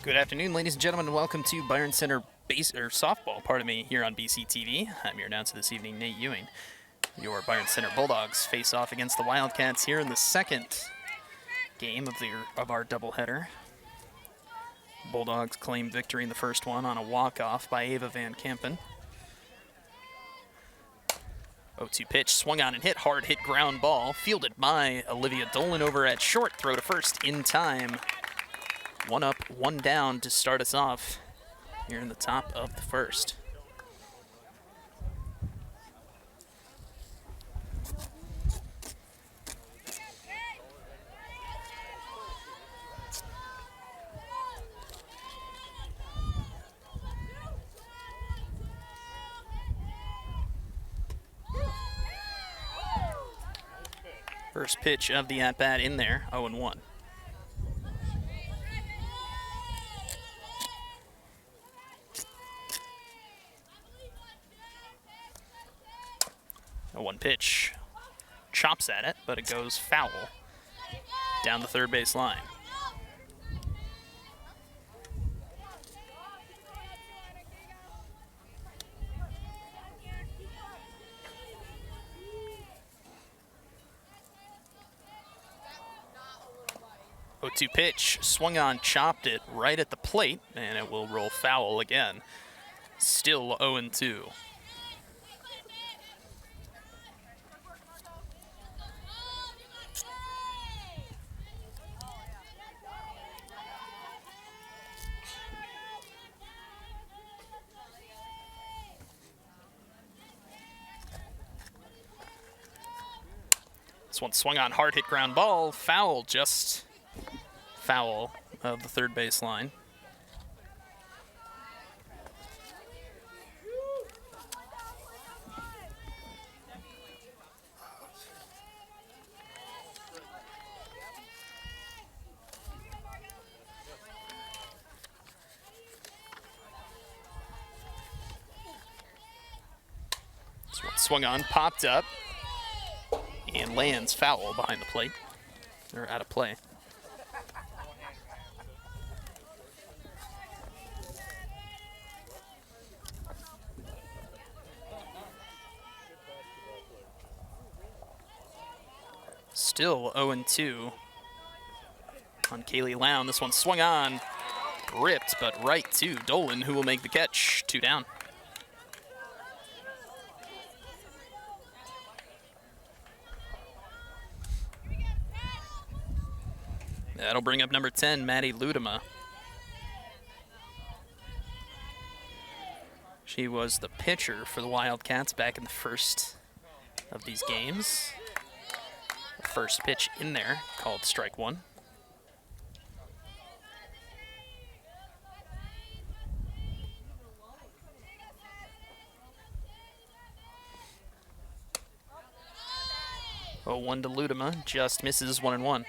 Good afternoon, ladies and gentlemen, and welcome to Byron Center softball, here on BCTV. I'm your announcer this evening, Nate Ewing. Your Byron Center Bulldogs face off against the Wildcats here in the second game of our doubleheader. Bulldogs claimed victory in the first one on a walk-off by Ava Van Kampen. 0-2 pitch, swung on and hit, hard hit ground ball, fielded by Olivia Dolan over at short, throw to first in time. One up, one down to start us off here in the top of the first. First pitch of the at-bat in there, 0-1. A one pitch, chops at it, but it goes foul down the third base line. Oh, 2 pitch, swung on, chopped it right at the plate, and it will roll foul again. Still 0-2. This one swung on, hard hit ground ball, foul, just foul of the third base line. This one swung on, popped up, and lands foul behind the plate, or out of play. Still 0-2 on Kaylee Lown. This one swung on, ripped, but right to Dolan, who will make the catch. 2 down. That'll bring up number 10, Maddie Ludema. She was the pitcher for the Wildcats back in the first of these games. The first pitch in there, called strike one. Oh, 1 to Ludema, just misses 1-1.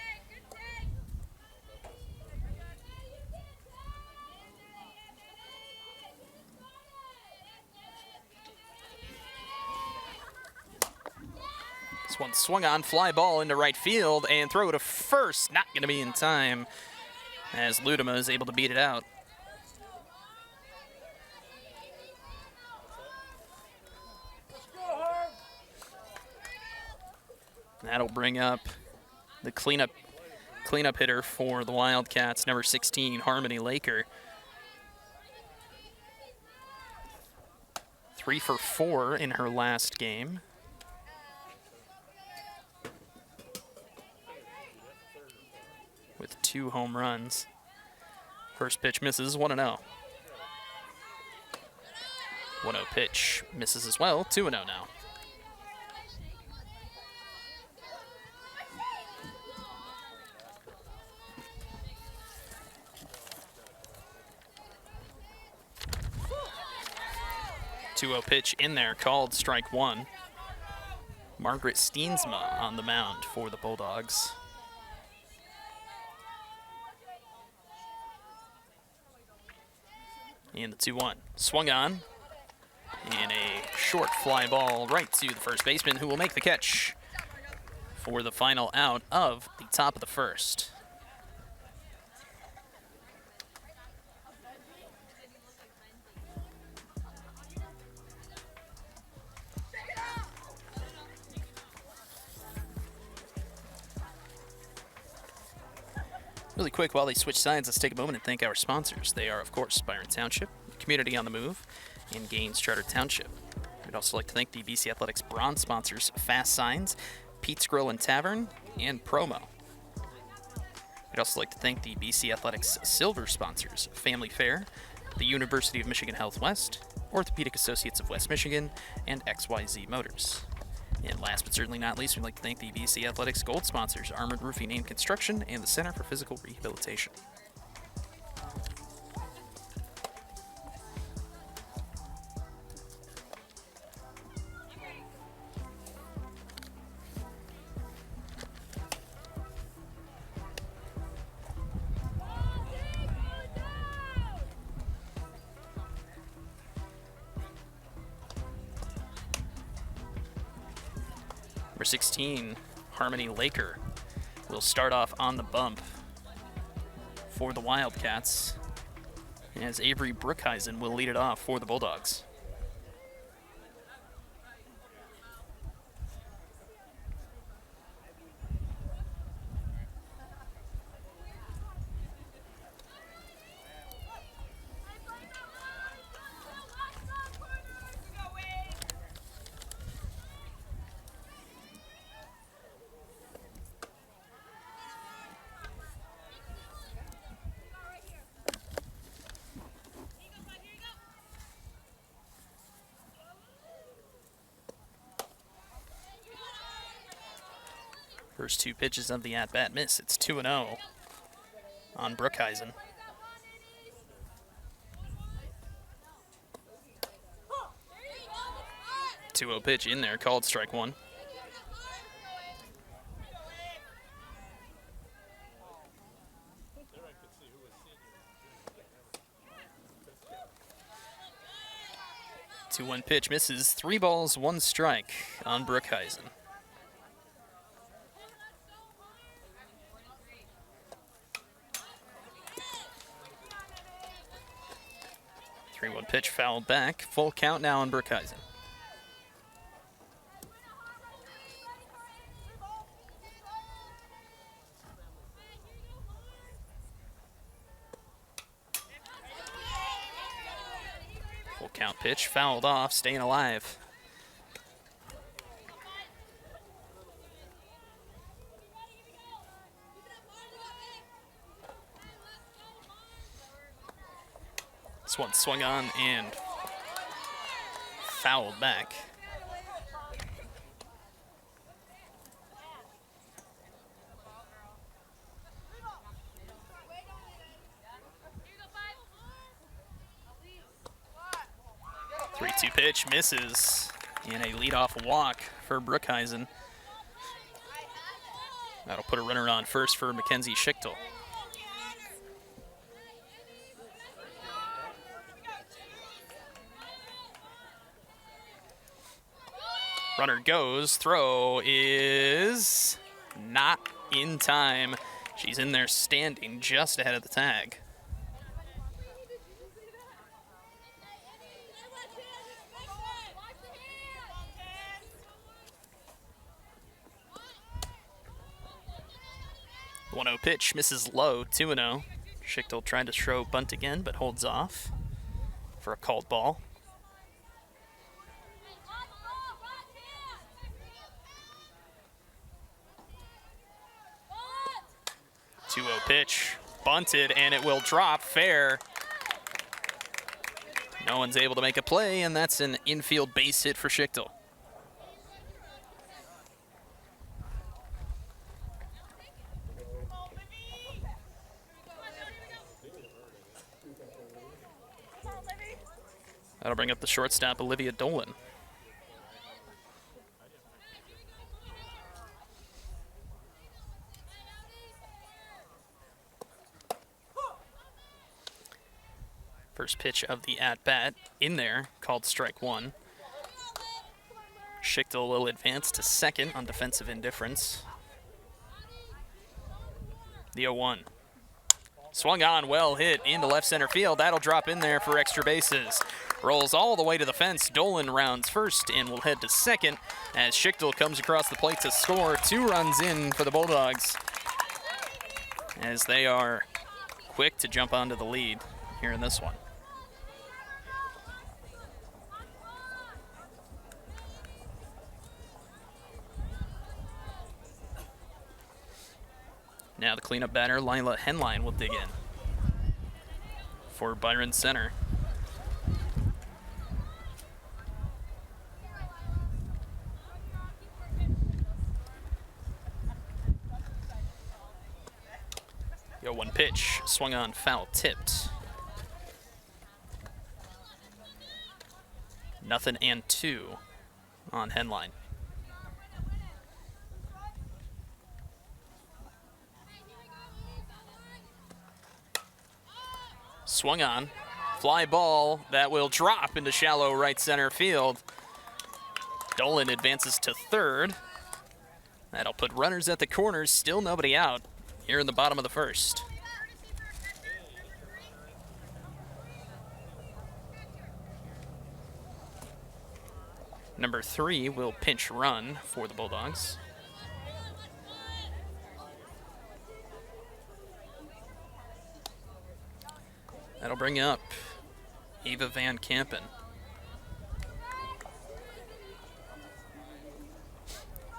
This one swung on, fly ball into right field, and throw to first. Not going to be in time as Ludema is able to beat it out. That'll bring up the cleanup hitter for the Wildcats, number 16, Harmony Laker. 3 for 4 in her last game. With 2 home runs. First pitch misses, 1-0. 1-0 pitch misses as well, 2-0 now. Two-0 pitch in there, called strike one. Margaret Steensma on the mound for the Bulldogs. And the 2-1. Swung on. And a short fly ball right to the first baseman, who will make the catch for the final out of the top of the first. Really quick, while they switch sides, let's take a moment and thank our sponsors. They are, of course, Byron Township, Community on the Move, and Gaines Charter Township. We'd also like to thank the BC Athletics bronze sponsors, Fast Signs, Pete's Grill and Tavern, and Promo. We'd also like to thank the BC Athletics silver sponsors, Family Fair, the University of Michigan Health West, Orthopedic Associates of West Michigan, and XYZ Motors. And last but certainly not least, we'd like to thank the BC Athletics gold sponsors, Armored Roofing and Construction, and the Center for Physical Rehabilitation. Number 16, Harmony Laker, will start off on the bump for the Wildcats, as Avery Brookhuizen will lead it off for the Bulldogs. First two pitches of the at-bat miss. It's 2-0 on Brookhuizen. Two-oh pitch in there, called strike one. Two-one pitch misses. 3 balls, 1 strike on Brookhuizen. 3-1 pitch fouled back. Full count now on Brookhuizen. Full count pitch fouled off, staying alive. This one swung on and fouled back. Three-two pitch misses, and a leadoff walk for Brookhuizen. That'll put a runner on first for Mackenzie Schichtel. Runner goes, throw is not in time. She's in there standing just ahead of the tag. The 1-0 pitch misses low, 2-0. Schichtel tried to throw bunt again, but holds off for a called ball. 2-0 pitch, bunted, and it will drop fair. No one's able to make a play, and that's an infield base hit for Schichtel. That'll bring up the shortstop, Olivia Dolan. First pitch of the at-bat in there, called strike one. Schichtel will advance to second on defensive indifference. The 0-1. Swung on, well hit into left center field. That'll drop in there for extra bases. Rolls all the way to the fence. Dolan rounds first and will head to second as Schichtel comes across the plate to score. 2 runs in for the Bulldogs. as they are quick to jump onto the lead here in this one. Now the cleanup batter, Lila Henline, will dig in for Byron Center. Yo, 1 pitch, swung on, foul, tipped. 0-2 on Henline. Swung on, fly ball that will drop into shallow right center field. Dolan advances to third. That'll put runners at the corners, still nobody out here in the bottom of the first. Number 3 will pinch run for the Bulldogs. That'll bring up Eva Van Kampen.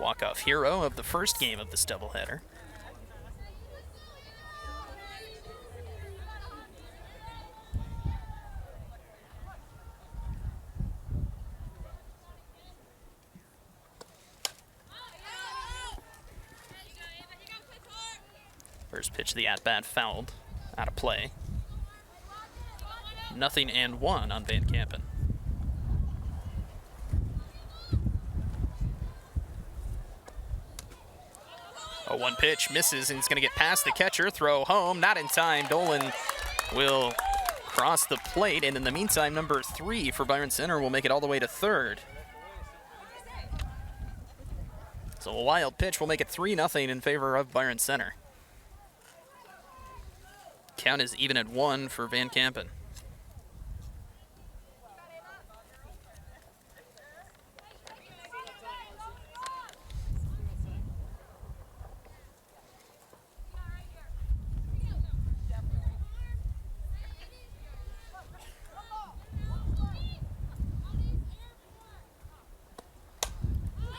Walk-off hero of the first game of this doubleheader. First pitch of the at-bat fouled, out of play. 0-1 on Van Kampen. A 1 pitch misses, and he's going to get past the catcher. Throw home, not in time. Dolan will cross the plate, and in the meantime, number 3 for Byron Center will make it all the way to third. So a wild pitch will make it 3-0 in favor of Byron Center. Count is even at 1 for Van Kampen.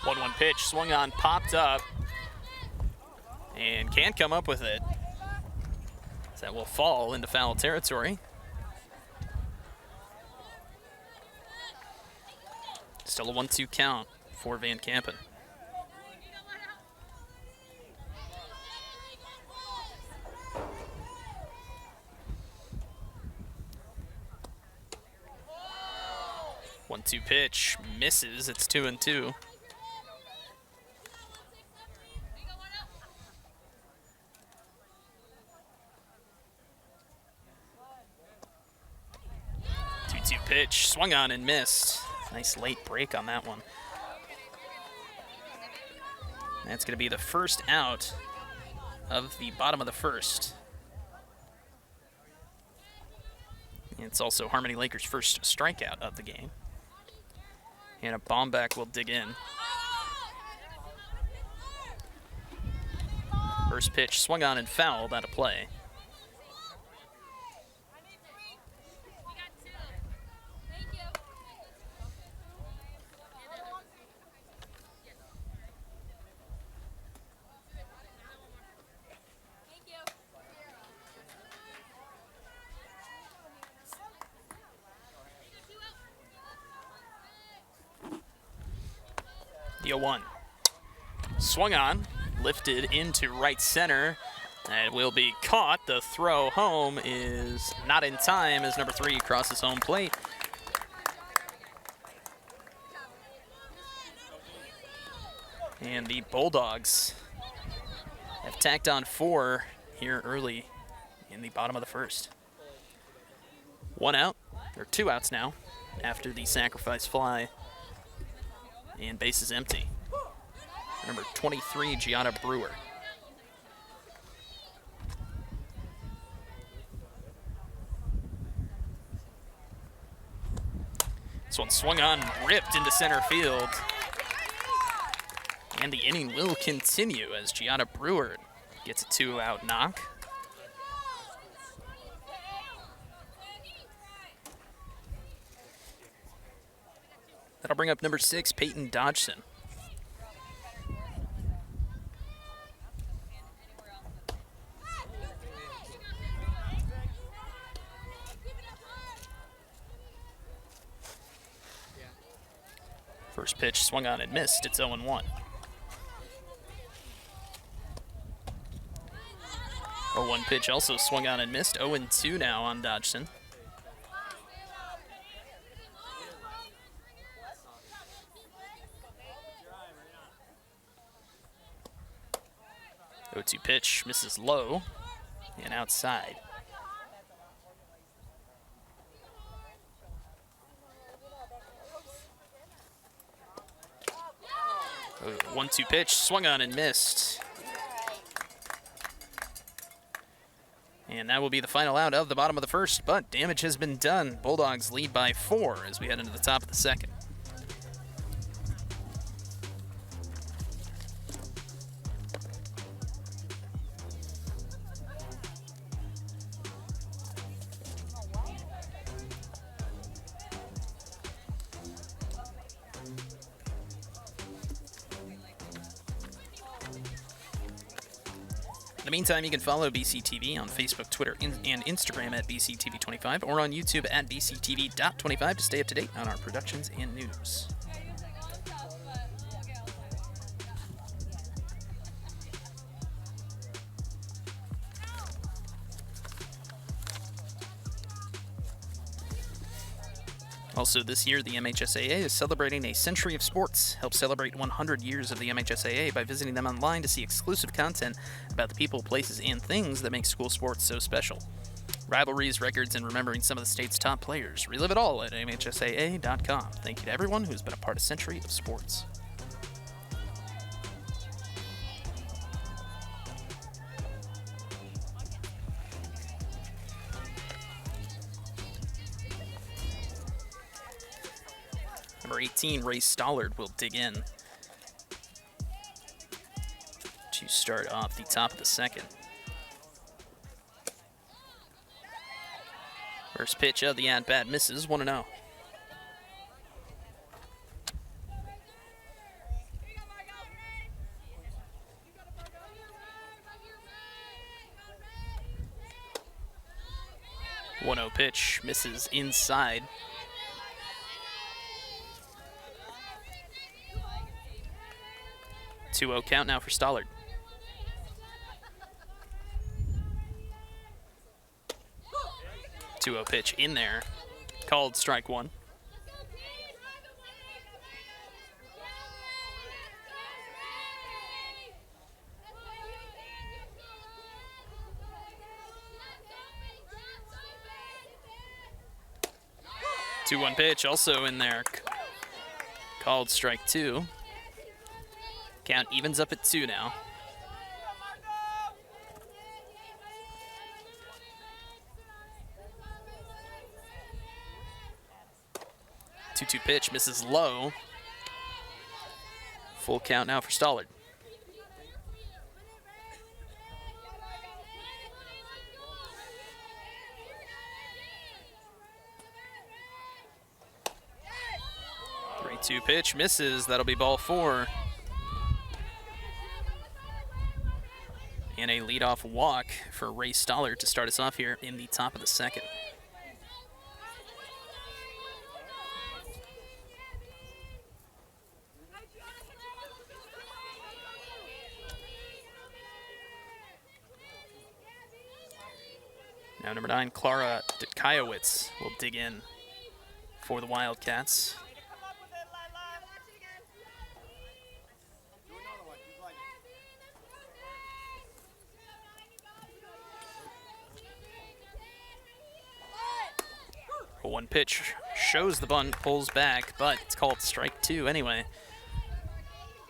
One pitch, swung on, popped up, and can't come up with it. That will fall into foul territory. Still a 1-2 count for Van Kampen. One-two pitch misses. It's 2-2. Pitch, swung on and missed. Nice late break on that one. That's going to be the first out of the bottom of the first. It's also Harmony Lakers' first strikeout of the game. And a Bomback will dig in. First pitch, swung on and fouled, out of play. The 0-1. Swung on, lifted into right center, and will be caught. The throw home is not in time as number 3 crosses home plate. And the Bulldogs have tacked on 4 here early in the bottom of the first. 1 out, or 2 outs now, after the sacrifice fly. And base is empty. Number 23, Gianna Brewer. This one swung on, ripped into center field. And the inning will continue as Gianna Brewer gets a 2-out knock. That'll bring up number 6, Peyton Dodgson. First pitch swung on and missed. It's 0-1. 0-1 pitch also swung on and missed. 0-2 now on Dodgson. O2 pitch misses low and outside. 1-2 pitch swung on and missed. And that will be the final out of the bottom of the first, but damage has been done. Bulldogs lead by 4 as we head into the top of the second. In the meantime, you can follow BCTV on Facebook, Twitter, and Instagram at BCTV25 or on YouTube at BCTV.25 to stay up to date on our productions and news. Also this year, the MHSAA is celebrating a century of sports. Help celebrate 100 years of the MHSAA by visiting them online to see exclusive content about the people, places, and things that make school sports so special. Rivalries, records, and remembering some of the state's top players. Relive it all at MHSAA.com. Thank you to everyone who's been a part of Century of Sports. Number 18, Ray Stollard, will dig in to start off the top of the second. First pitch of the at-bat misses, 1-0. Pitch misses inside. 2-0 count now for Stollard. Two-0 pitch in there, called strike one. Two-one pitch also in there, called strike two. Count evens up at 2 now. Two-two pitch misses low. Full count now for Stollard. Three-two pitch misses. That'll be ball 4. And a leadoff walk for Ray Stollard to start us off here in the top of the second. Now number 9, Clara Dutkajewicz, will dig in for the Wildcats. One pitch shows the bunt, pulls back, but it's called strike 2 anyway.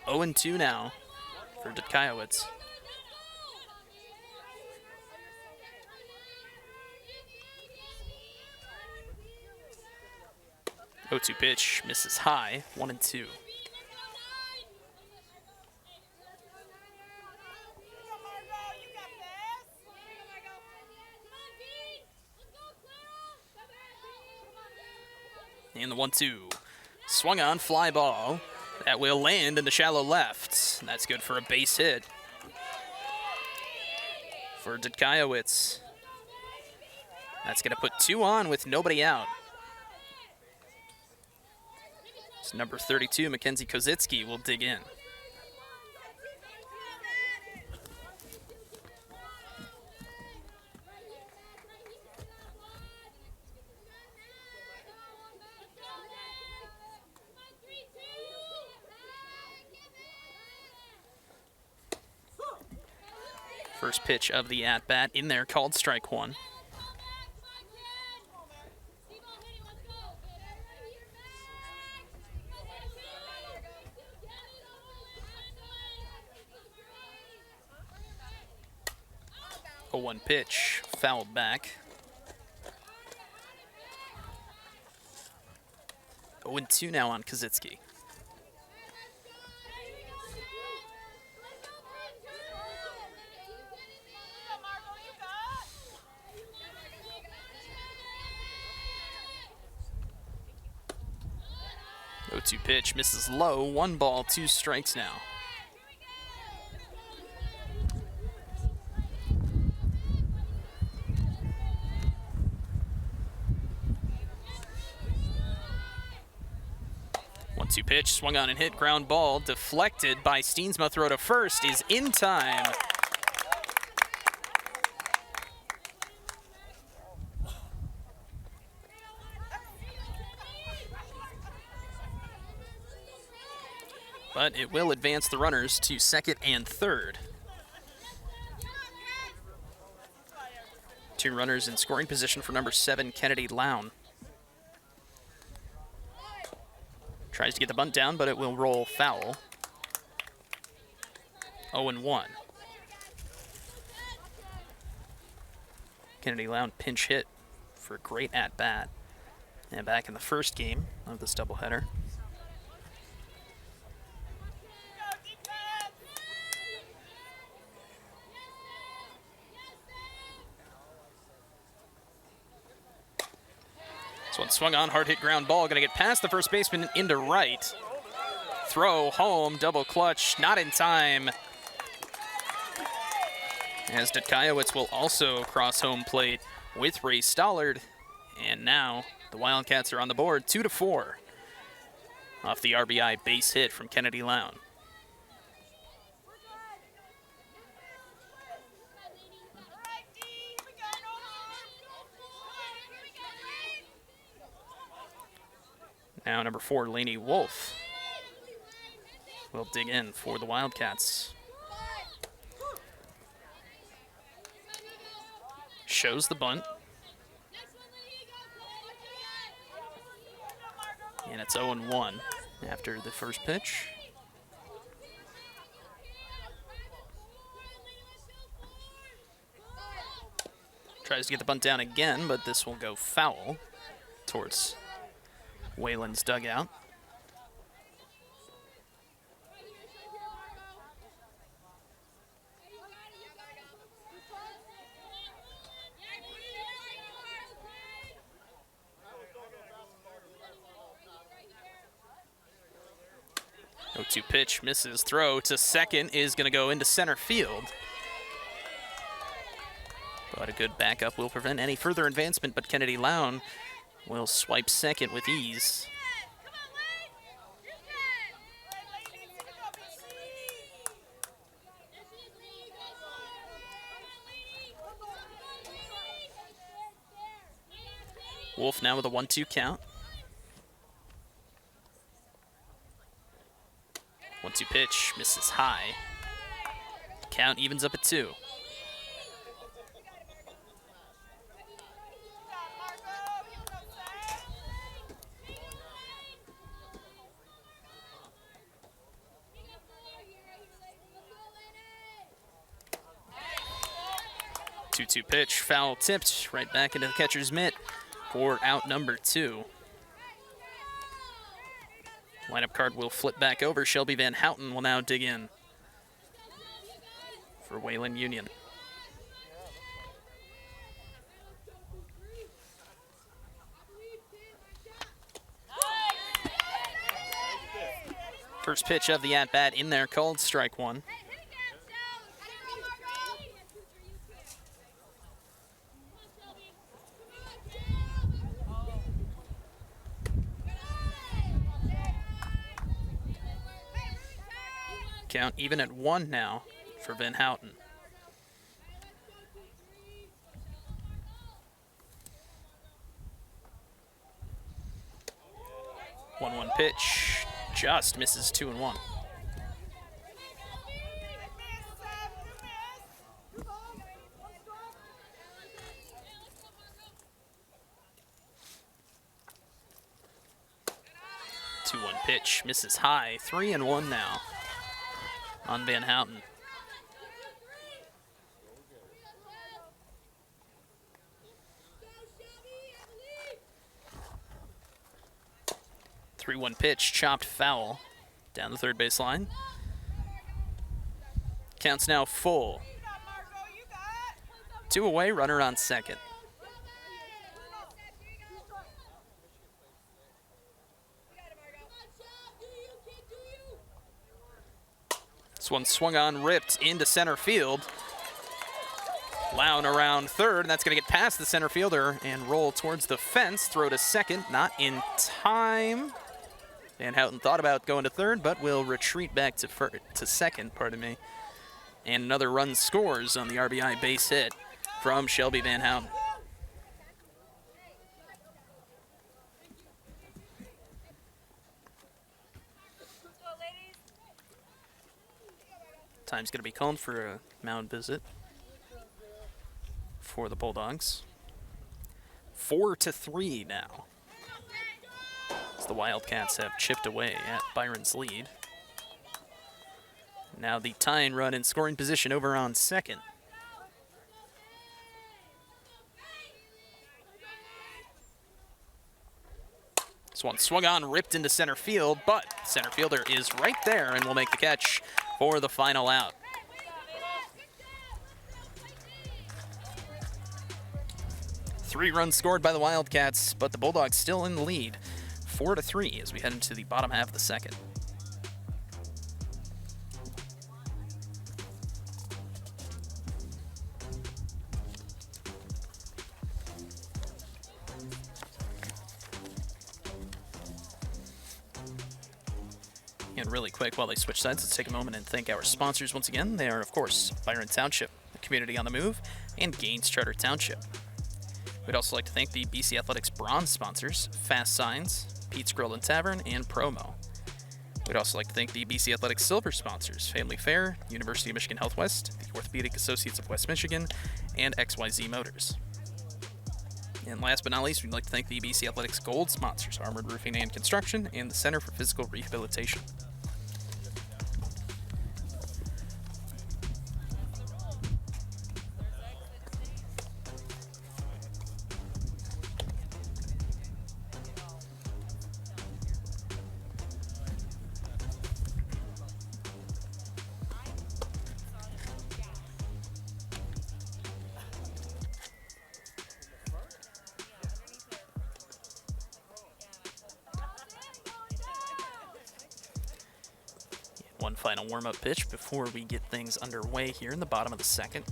0-2 now for Dutkajewicz. O2 pitch misses high, 1-2. And the 1-2 Swung on, fly ball. That will land in the shallow left. That's good for a base hit for Dudkajewicz. That's going to put 2 on with nobody out. It's number 32, Mackenzie Kozitsky, will dig in. First pitch of the at-bat in there, called strike 1. A 1 pitch, fouled back. 0-2 now on Kozitsky. O2 pitch, misses low. 1 ball, 2 strikes now. One-two pitch, swung on and hit, ground ball, deflected by Steensma. Throw to first is in time. But it will advance the runners to second and third. 2 runners in scoring position for number 7, Kennedy Lown. Tries to get the bunt down, but it will roll foul. 0-1. Kennedy Lown pinch hit for a great at-bat. And back in the first game of this doubleheader. This one swung on, hard hit ground ball, gonna get past the first baseman into right. Throw home, double clutch, not in time. As Dudkajewicz will also cross home plate with Ray Stollard. And now the Wildcats are on the board, 2-4 off the RBI base hit from Kennedy Lown. Now number 4, Lainey Wolf, will dig in for the Wildcats. Shows the bunt. And it's 0-1 after the first pitch. Tries to get the bunt down again, but this will go foul towards Wayland's dugout. O2 pitch, misses. Throw to second is going to go into center field. But a good backup will prevent any further advancement, but Kennedy Lown will swipe second with ease. Wolf now with a 1-2 count. 1-2 pitch, misses high. Count evens up at 2. Two-two pitch, foul tipped right back into the catcher's mitt for out number 2. Lineup card will flip back over. Shelby Van Houten will now dig in for Wayland Union. First pitch of the at-bat in there, called strike one. Count even at 1 now for Van Houten. One pitch, just misses 2-1. Pitch misses high, 3-1 now on Van Houten. Three-one pitch, chopped foul down the third base line. Counts now full. 2 away, runner on second. This one swung on, ripped into center field. Lown around third, and that's going to get past the center fielder and roll towards the fence. Throw to second, not in time. Van Houten thought about going to third, but will retreat back to second, pardon me. And another run scores on the RBI base hit from Shelby Van Houten. Time's going to be called for a mound visit for the Bulldogs. 4-3 now, as the Wildcats have chipped away at Byron's lead. Now the tying run in scoring position over on second. This one swung on, ripped into center field, but center fielder is right there and will make the catch for the final out. Three runs scored by the Wildcats, but the Bulldogs still in the lead, 4-3 as we head into the bottom half of the second. And really quick, while they switch sides, let's take a moment and thank our sponsors once again. They are, of course, Byron Township, the community on the move, and Gaines Charter Township. We'd also like to thank the BC Athletics bronze sponsors, Fast Signs, Pete's Grill and Tavern, and Promo. We'd also like to thank the BC Athletics silver sponsors, Family Fair, University of Michigan Health West, the Orthopedic Associates of West Michigan, and XYZ Motors. And last but not least, we'd like to thank the BC Athletics gold sponsors, Armored Roofing and Construction, and the Center for Physical Rehabilitation. One final warm-up pitch before we get things underway here in the bottom of the second.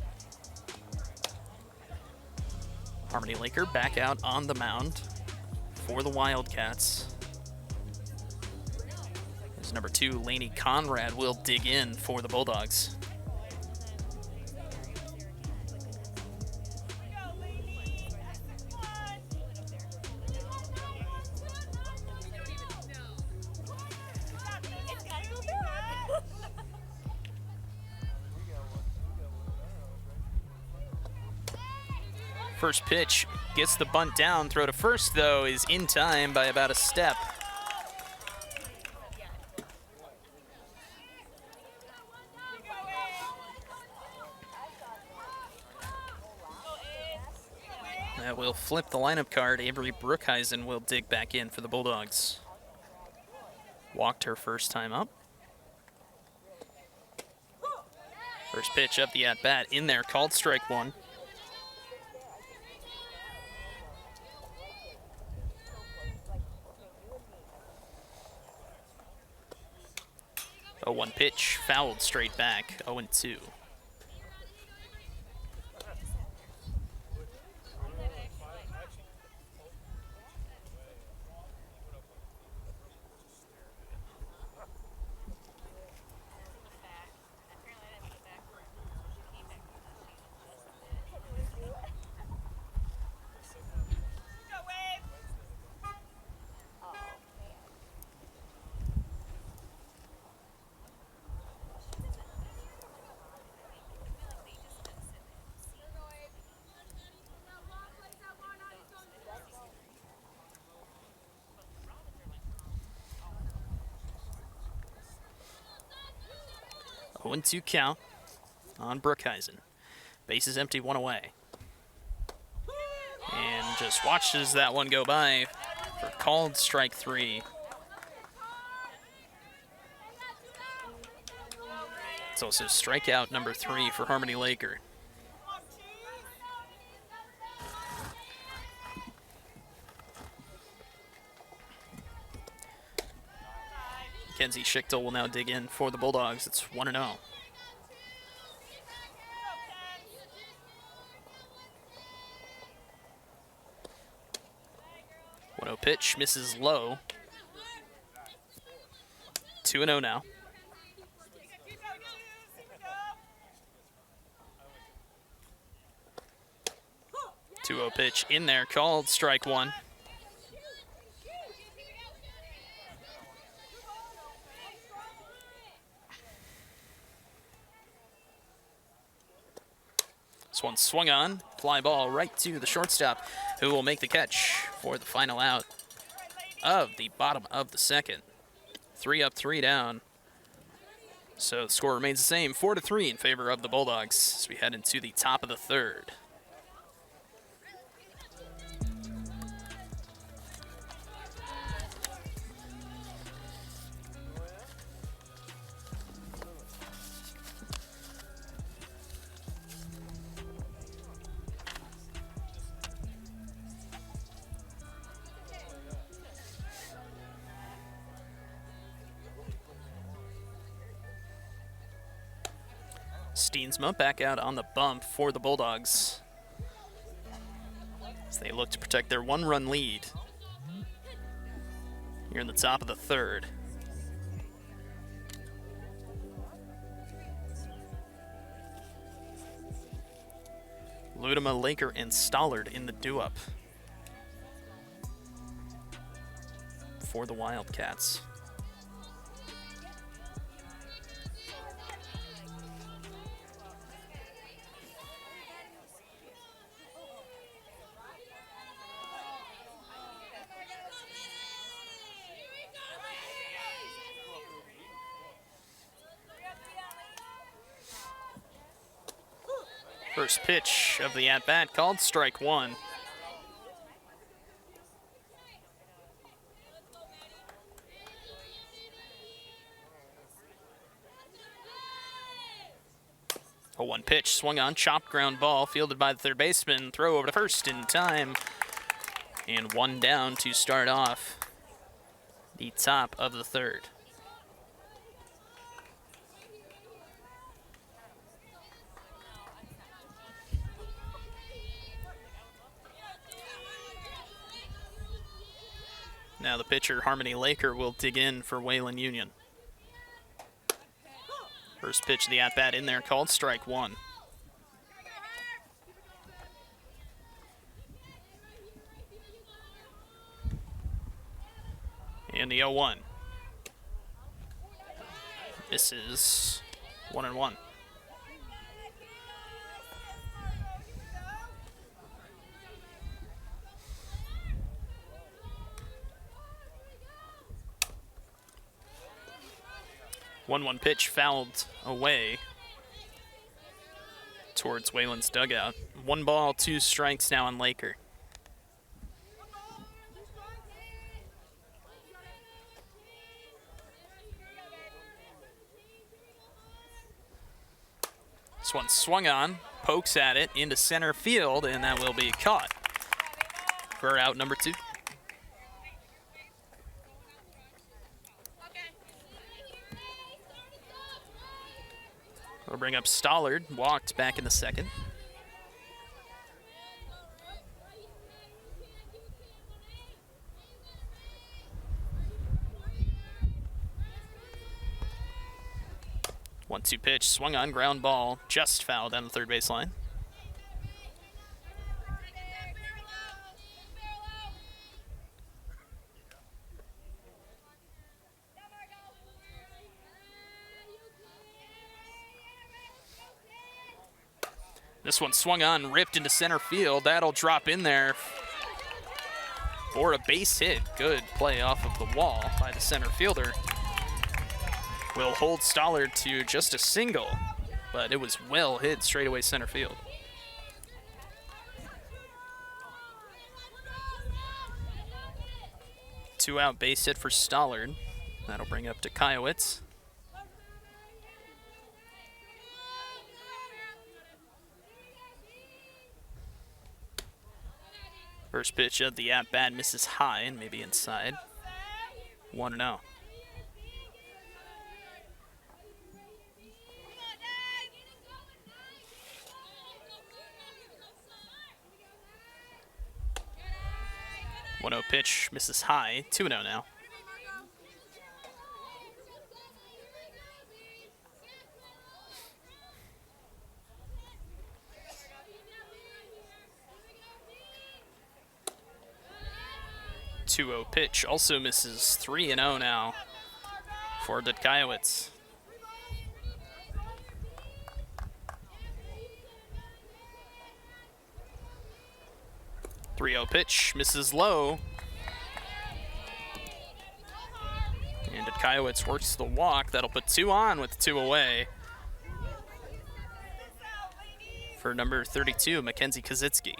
Harmony Laker back out on the mound for the Wildcats. As number 2, Laney Conrad, will dig in for the Bulldogs. First pitch gets the bunt down. Throw to first, though, is in time by about a step. That will flip the lineup card. Avery Brookhuizen will dig back in for the Bulldogs. Walked her first time up. First pitch up the at-bat in there, called strike one. 0-1 pitch, fouled straight back, 0-2. One-two count on Brookhuizen. Base is empty, one away. And just watches that one go by for called strike 3. It's also strikeout number 3 for Harmony Laker. Kenzie Schichtel will now dig in for the Bulldogs. It's 1-0. 1-0 pitch, misses low. 2-0 now. 2-0 pitch in there, called strike 1. This one swung on, fly ball right to the shortstop, who will make the catch for the final out of the bottom of the second. 3 up, 3 down. So the score remains the same, 4-3 in favor of the Bulldogs as we head into the top of the third. Steensma back out on the bump for the Bulldogs as they look to protect their 1-run lead here in the top of the third. Ludema, Laker, and Stollard in the do-up for the Wildcats. First pitch of the at-bat called strike 1. A 1 pitch swung on, chopped ground ball, fielded by the third baseman, throw over to first in time. And 1 down to start off the top of the third. Now the pitcher, Harmony Laker, will dig in for Wayland Union. First pitch of the at-bat in there, called strike 1. And the 0-1. Misses 1-1. One pitch fouled away towards Wayland's dugout. 1 ball, 2 strikes now on Laker. This one swung on, pokes at it into center field, and that will be caught for out number 2. bring up Stollard, walked back in the second. One-two pitch, swung on, ground ball, just fouled down the third baseline. This one swung on, ripped into center field. That'll drop in there for a base hit. Good play off of the wall by the center fielder. Will hold Stollard to just a single, but it was well hit straightaway center field. Two-out base hit for Stollard. That'll bring up to Kayowitz. First pitch of the at-bat misses high and maybe inside. 1-0. One-0 pitch misses high. 2-0 now. Two-0 pitch also misses. 3-0 now for Dutkaiewicz. Three-0 pitch misses low. And Dutkaiewicz works the walk. That'll put two on with two away. For number 32, Mackenzie Kozitsky.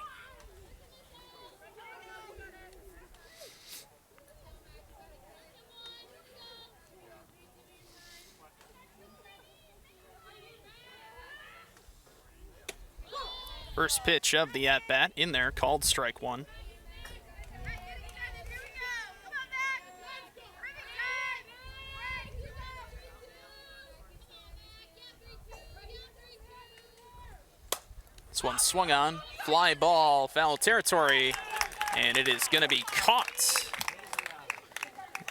First pitch of the at-bat in there, called strike one. This one swung on, fly ball, foul territory, and it is going to be caught.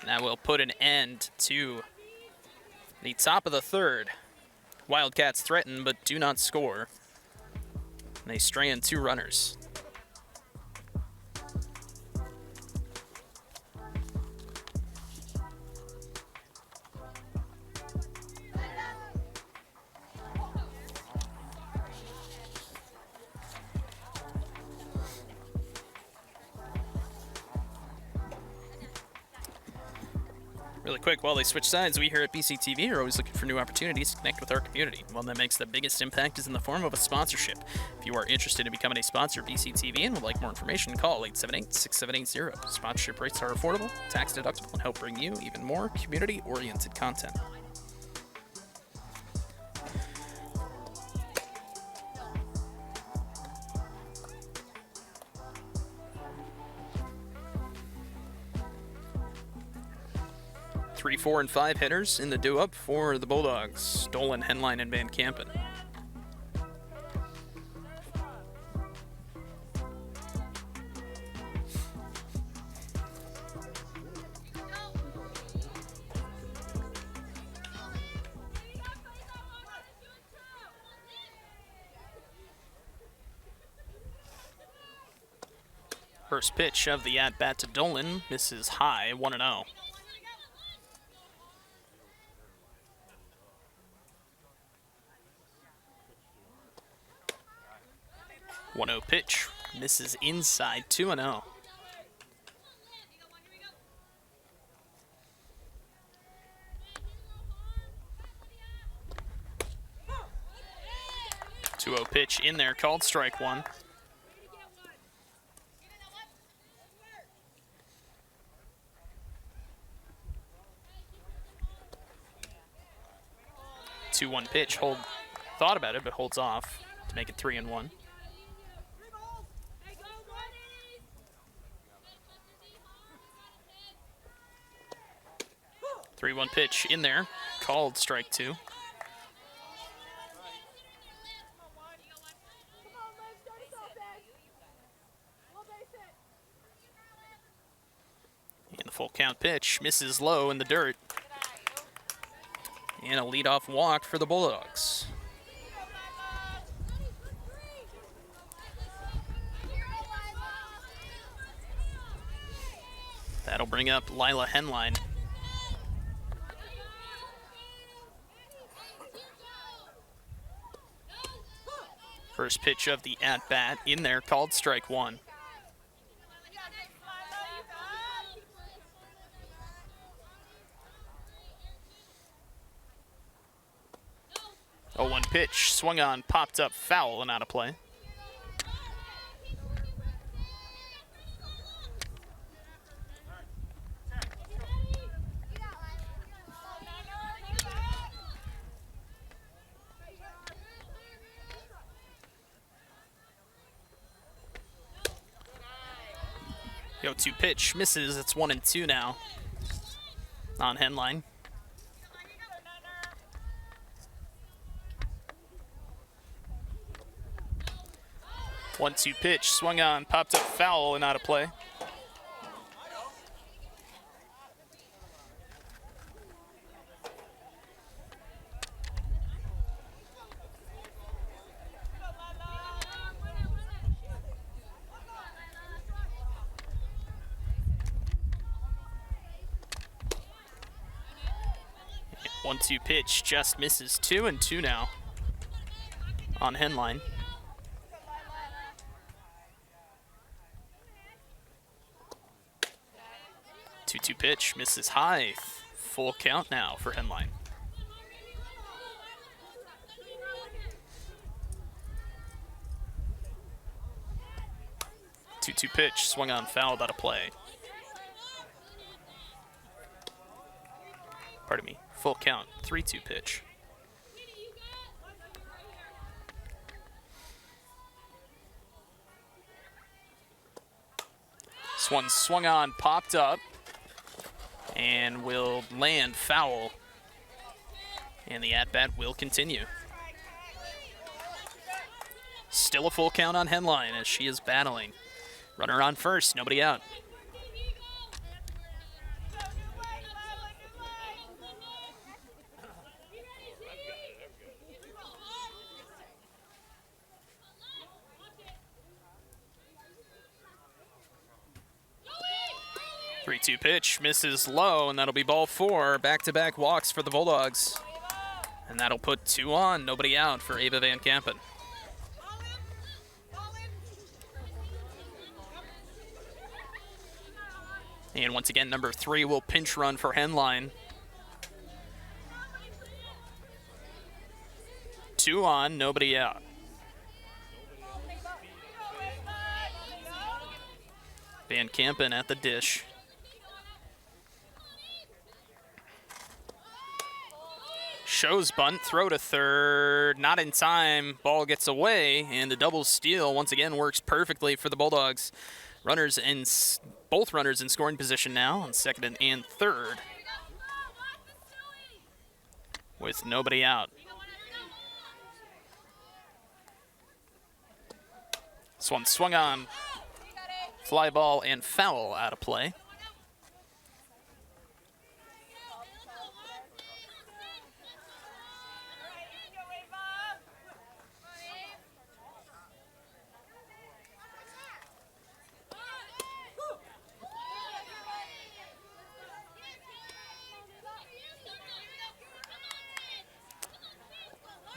And that will put an end to the top of the third. Wildcats threaten but do not score. They stray in two runners. Really quick, while they switch sides, we here at BCTV are always looking for new opportunities to connect with our community. One that makes the biggest impact is in the form of a sponsorship. If you are interested in becoming a sponsor of BCTV and would like more information, call 878-6780. Sponsorship rates are affordable, tax deductible, and help bring you even more community-oriented content. Three, 4, and 5 hitters in the do-up for the Bulldogs. Dolan, Henline, and Van Kampen. First pitch of the at-bat to Dolan misses high, 1-0. One-0 pitch misses inside, 2-0. Two-0 pitch in there, called strike one. Two-one pitch, thought about it, but holds off to make it 3-1. 3-1 pitch in there, called strike two. Full count pitch, misses low in the dirt. And a leadoff walk for the Bulldogs. That'll bring up Lila Henline. First pitch of the at-bat in there, called strike one. Oh, 1 pitch, swung on, popped up, foul and out of play. Go 2 pitch, misses, it's 1-2 now on Henline. One-two pitch, swung on, popped up, foul and out of play. One-two pitch just misses. 2-2 now on Henline. Two-two pitch misses high. Full count now for Henline. Two-two pitch swung on, fouled out of play. Pardon me. Full count, 3-2 pitch. This one swung on, popped up, and will land foul. And the at-bat will continue. Still a full count on Henline as she is battling. Runner on first, nobody out. 3-2 pitch, misses low, and that'll be ball 4. Back-to-back walks for the Bulldogs. And that'll put 2 on, nobody out for Ava Van Kampen. And once again, number 3 will pinch run for Henline. 2 on, nobody out. Van Kampen at the dish. Shows bunt, throw to third, not in time. Ball gets away, and the double steal once again works perfectly for the Bulldogs. Both runners in scoring position now on second and third, with nobody out. This one swung on, fly ball and foul out of play.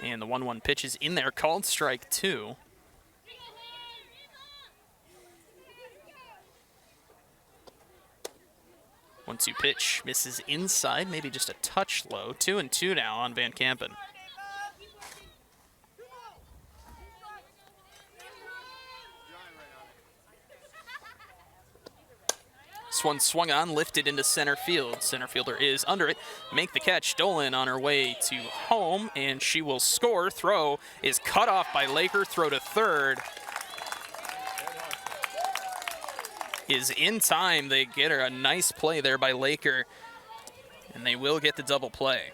And the 1-1 pitch is in there, called strike 2. One-two pitch misses inside, maybe just a touch low. 2-2 now on Van Kampen. This one swung on, lifted into center field. Center fielder is under it. Make the catch. Dolan on her way to home, and she will score. Throw is cut off by Laker. Throw to third is in time. They get her a nice play there by Laker, and they will get the double play.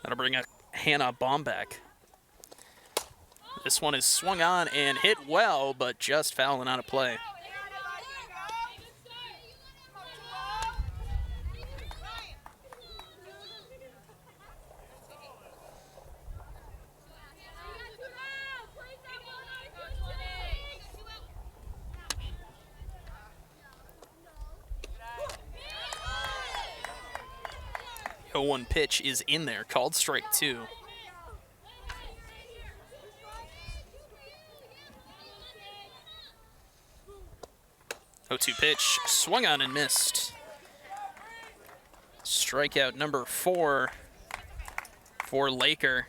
That'll bring a Hannah bomb back. This one is swung on and hit well, but just fouling out of play. The 0-1 pitch is in there, called strike 2. The 0-2 pitch, swung on and missed. Strikeout number 4 for Laker.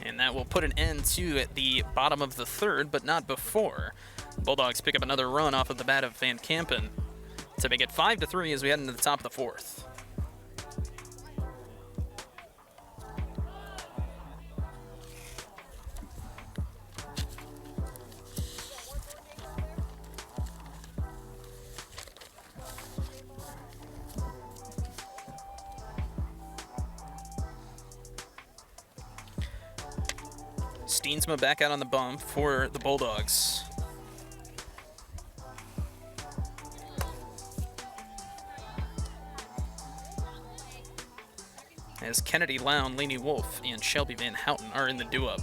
And that will put an end to at the bottom of the 3rd, but not before. Bulldogs pick up another run off of the bat of Van Kampen to make it 5-3 as we head into the top of the 4th. Steensma back out on the bump for the Bulldogs. As Kennedy Lown, Lainey Wolf, and Shelby Van Houten are in the do-up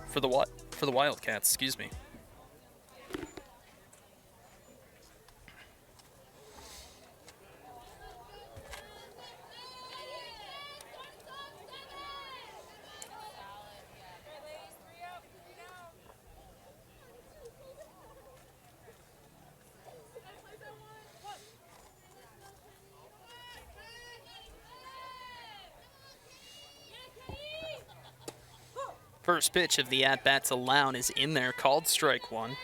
for the Wildcats, excuse me. First pitch of the at-bat to Lown is in there, called strike 1.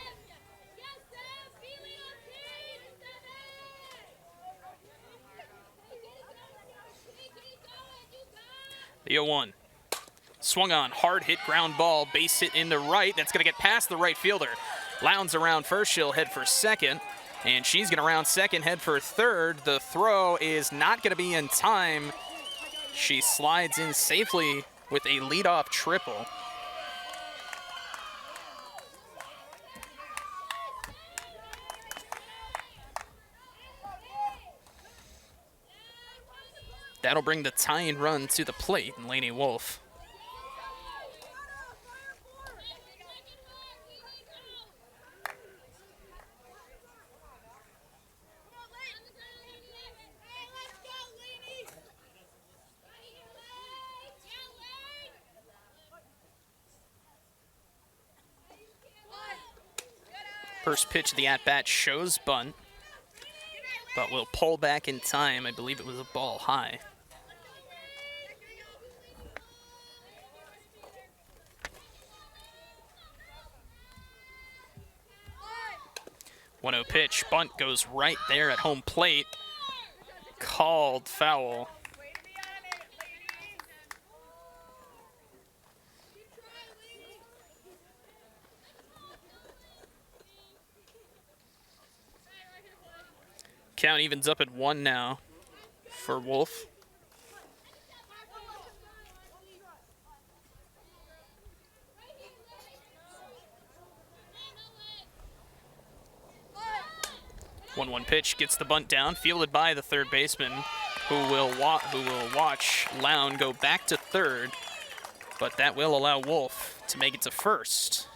The 0-1. Swung on, hard hit ground ball, base hit into right. That's gonna get past the right fielder. Lown's around first, she'll head for second. And she's gonna round second, head for third. The throw is not gonna be in time. She slides in safely with a leadoff triple. That'll bring the tying run to the plate, and Lainey Wolf. First pitch of the at-bat shows bunt, but will pull back in time. I believe it was a ball high. 1-0 pitch, bunt goes right there at home plate. Called foul. Count evens up at 1 now for Wolf. One pitch gets the bunt down, fielded by the third baseman, who will watch Lown go back to third, but that will allow Wolf to make it to first.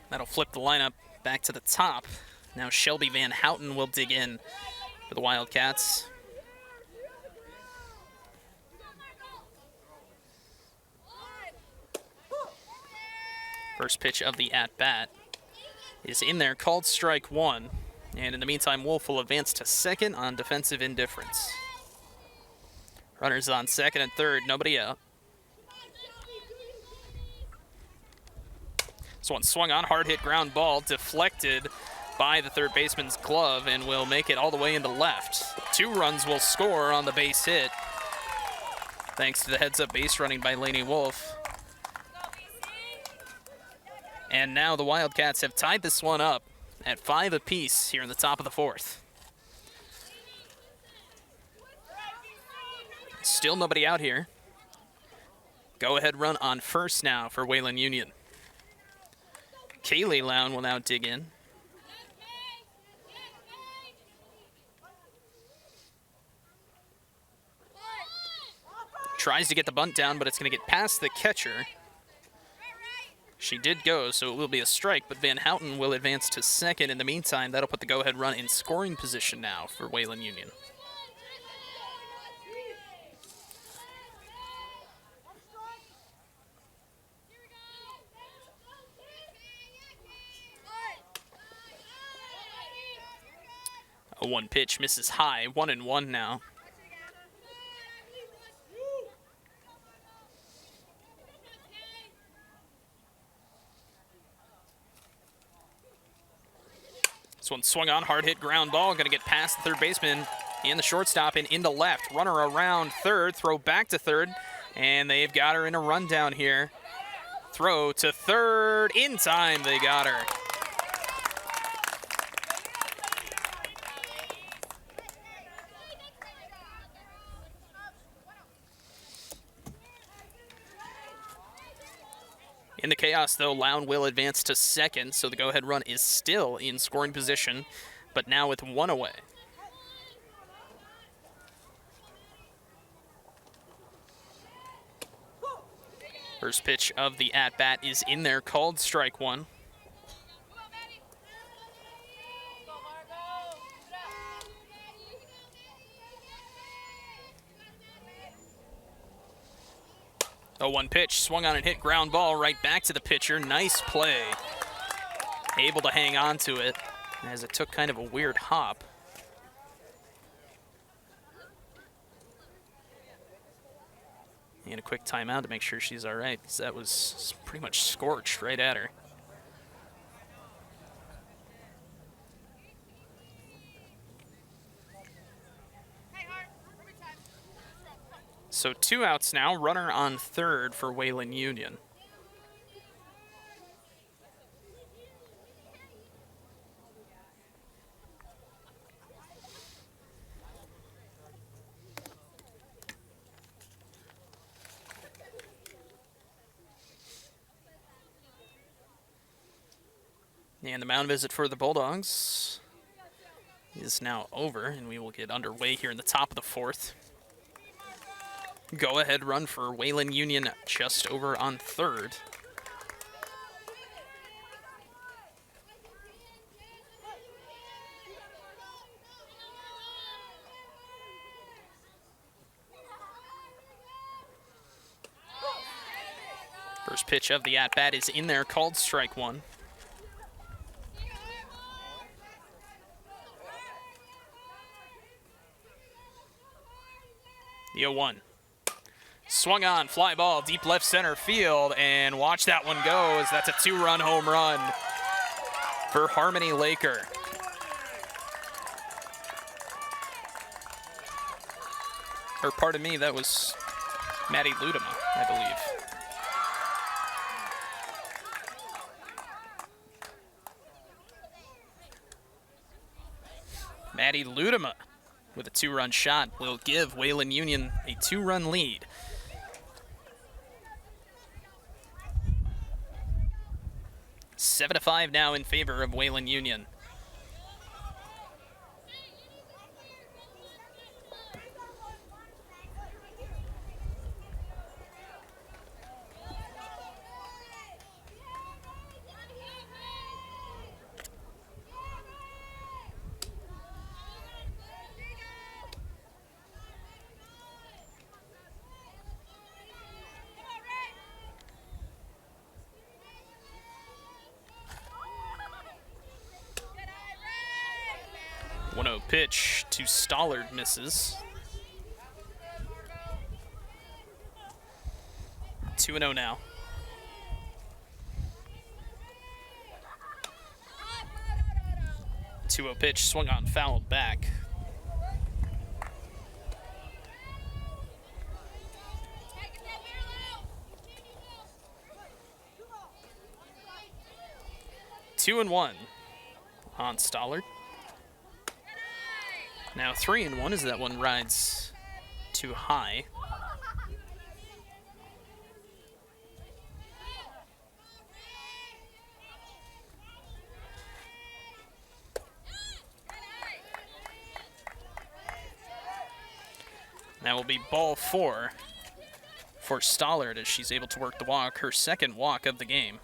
That'll flip the lineup back to the top. Now Shelby Van Houten will dig in for the Wildcats. First pitch of the at-bat is in there, called strike 1. And in the meantime, Wolf will advance to second on defensive indifference. Runners on second and third, nobody out. This one swung on, hard hit ground ball, deflected by the third baseman's glove, and will make it all the way into left. 2 runs will score on the base hit, thanks to the heads-up base running by Lainey Wolf. And now the Wildcats have tied this one up at 5 apiece here in the top of the 4th. Still nobody out here. Go-ahead run on first now for Wayland Union. Kaylee Lown will now dig in. Tries to get the bunt down, but it's going to get past the catcher. She did go, so it will be a strike, but Van Houten will advance to second. In the meantime, that'll put the go-ahead run in scoring position now for Wayland Union. A 1 pitch misses high, 1-1 now. This one swung on, hard hit ground ball, gonna get past the third baseman and the shortstop and into left. Runner around third, throw back to third, and they've got her in a rundown here. Throw to third, in time, they got her. In the chaos, though, Lown will advance to second, so the go-ahead run is still in scoring position, but now with 1 away. First pitch of the at-bat is in there, called strike 1. A 1 pitch, swung on and hit ground ball right back to the pitcher. Nice play. Able to hang on to it as it took kind of a weird hop. And a quick timeout to make sure she's all right, because that was pretty much scorched right at her. So 2 outs now, runner on third for Wayland Union. And the mound visit for the Bulldogs is now over, and we will get underway here in the top of the 4th. Go-ahead run for Wayland Union just over on third. First pitch of the at-bat is in there, called strike 1. The 0-1. Swung on, fly ball, deep left center field, and watch that one go as that's a 2-run home run for Harmony Laker. Or pardon me, that was Maddie Ludema, I believe. Maddie Ludema with a 2-run shot will give Wayland Union a 2-run lead. Seven to 5 now in favor of Wayland Union. Pitch to Stollard misses. 2-0 now. Two-oh pitch, swung on, fouled back. 2-1 on Stollard. Now 3-1 as that one rides too high. That will be ball 4 for Stollard as she's able to work the walk, her second walk of the game.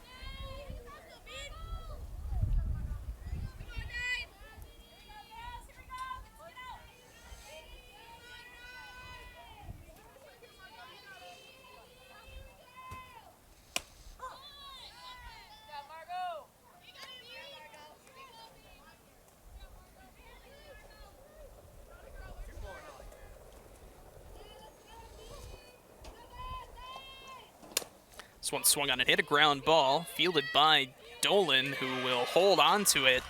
This one swung on and hit a ground ball, fielded by Dolan, who will hold on to it.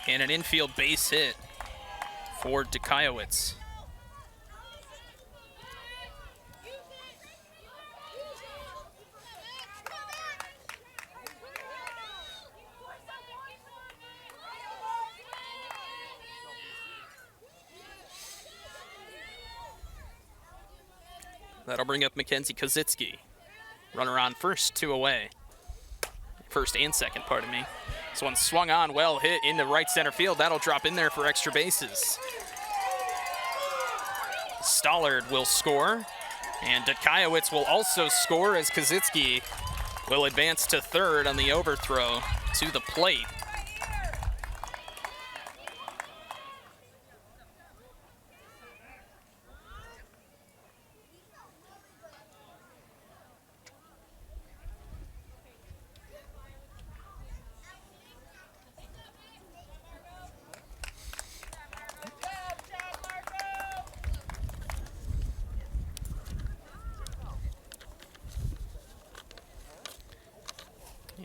And an infield base hit for Dukajewicz. That'll bring up Mackenzie Kozitsky. Runner on first, 2 away. First and second, pardon me. This one swung on, well hit in the right center field. That'll drop in there for extra bases. Stollard will score, and Dukajewicz will also score as Kozitsky will advance to third on the overthrow to the plate.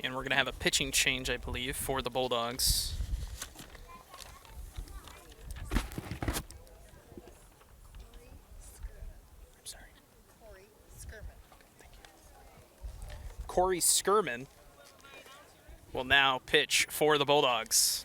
And we're going to have a pitching change, I believe, for the Bulldogs. I'm sorry. Corey Skirman will now pitch for the Bulldogs.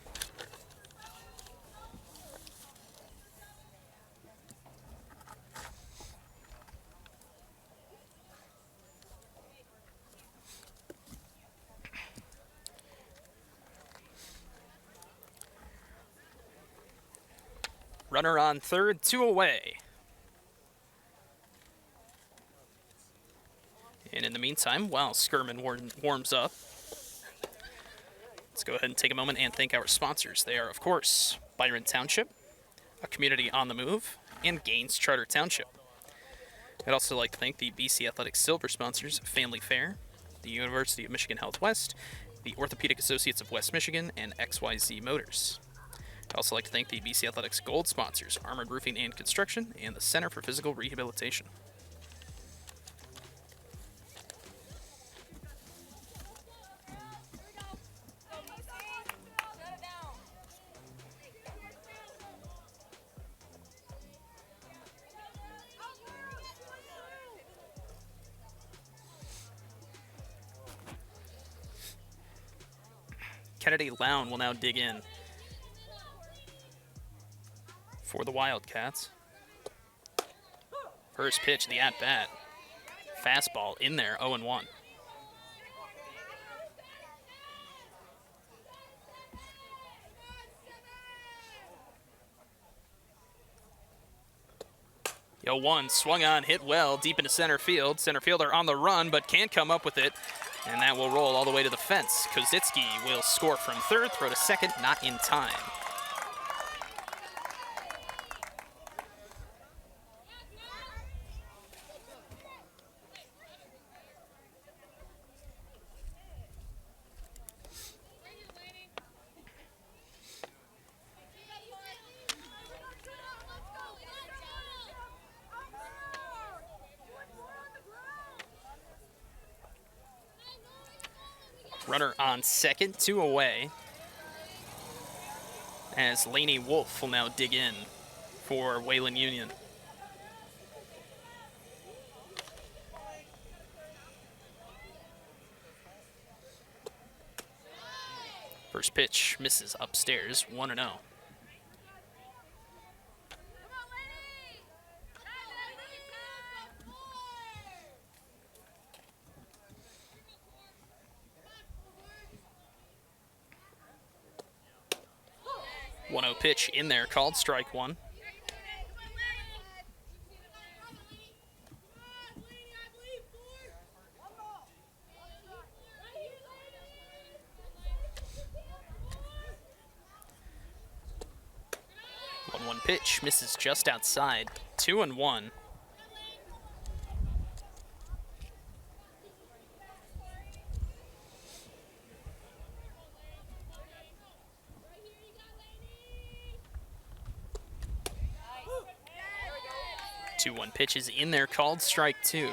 Runner on third, 2 away. And in the meantime, while Skirman warms up, let's go ahead and take a moment and thank our sponsors. They are, of course, Byron Township, a community on the move, and Gaines Charter Township. I'd also like to thank the BC Athletics Silver sponsors, Family Fair, the University of Michigan Health West, the Orthopedic Associates of West Michigan, and XYZ Motors. I'd also like to thank the BC Athletics Gold sponsors, Armored Roofing and Construction, and the Center for Physical Rehabilitation. Kennedy Lown will now dig in for the Wildcats. First pitch, the at-bat. Fastball in there, 0-1. One swung on, hit well, deep into center field. Center fielder on the run, but can't come up with it. And that will roll all the way to the fence. Kozitsky will score from third, throw to second, not in time. Runner on second, 2 away. As Lainey Wolf will now dig in for Wayland Union. First pitch misses upstairs, 1-0. One 0 pitch in there, called strike one. One pitch misses just outside, 2-1. Two 1 pitches in there, called strike two.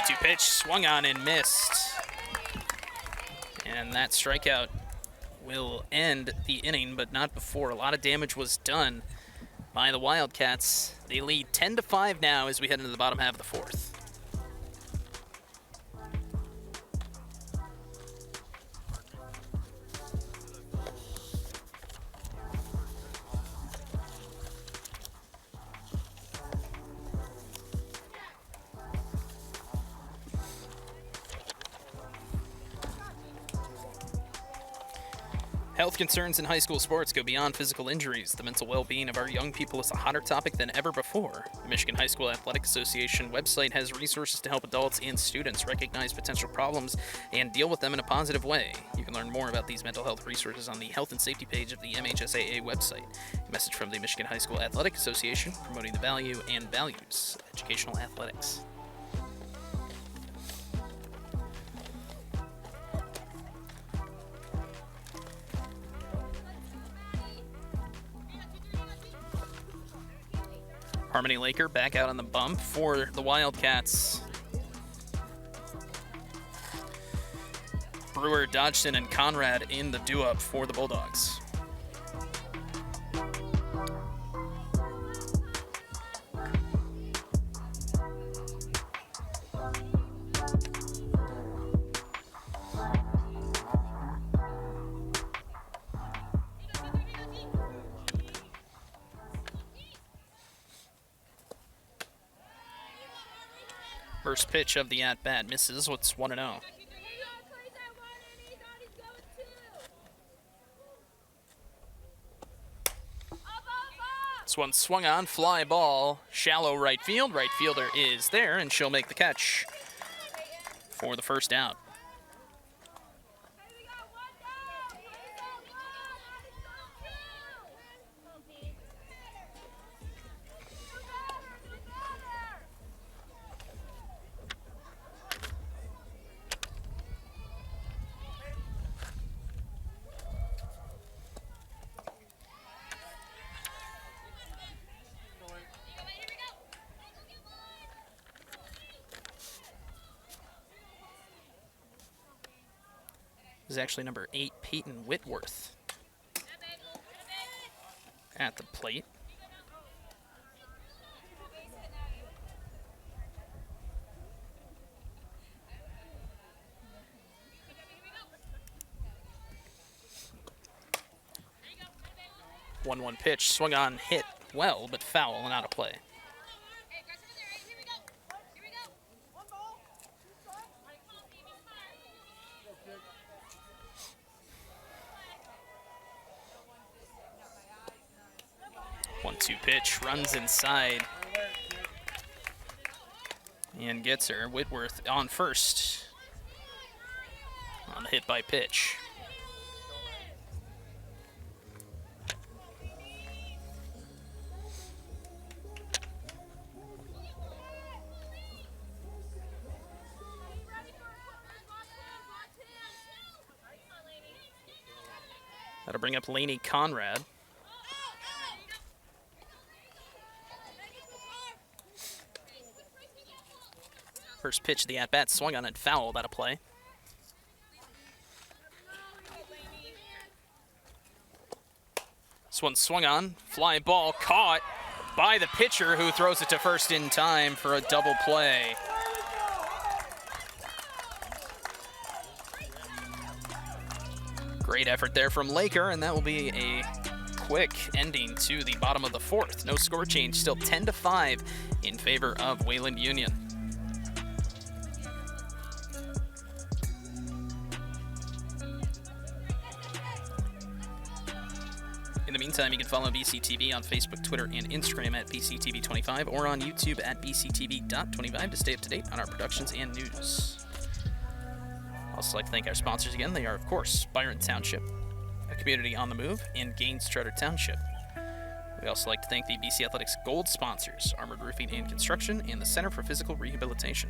Two pitch, swung on and missed. And that strikeout will end the inning, but not before. A lot of damage was done by the Wildcats. They lead 10-5 now as we head into the bottom half of the fourth. Health concerns in high school sports go beyond physical injuries. The mental well-being of our young people is a hotter topic than ever before. The Michigan High School Athletic Association website has resources to help adults and students recognize potential problems and deal with them in a positive way. You can learn more about these mental health resources on the health and safety page of the MHSAA website. A message from the Michigan High School Athletic Association, promoting the value and values of educational athletics. Harmony Laker back out on the bump for the Wildcats. Brewer, Dodgson, and Conrad in the do-up for the Bulldogs. First pitch of the at-bat misses. It's 1-0. This one swung on, fly ball, shallow right field. Right fielder is there, and she'll make the catch for the first out. Is actually number 8, Peyton Whitworth, at the plate. One pitch, swung on, hit well, but foul and out of play. One-two pitch, runs inside and gets her. Whitworth on first on the hit by pitch. That'll bring up Lainey Conrad. First pitch of the at-bat, swung on and fouled out of play. one swung on, fly ball caught by the pitcher who throws it to first in time for a double play. Great effort there from Laker, and that will be a quick ending to the bottom of the fourth. No score change, still 10-5 in favor of Wayland Union. In the meantime, you can follow BCTV on Facebook, Twitter, and Instagram at BCTV25 or on YouTube at BCTV.25 to stay up to date on our productions and news. I'd also like to thank our sponsors again. They are, of course, Byron Township, a community on the move, and Gaines Trotter Township. We also like to thank the BC Athletics Gold sponsors, Armored Roofing and Construction, and the Center for Physical Rehabilitation.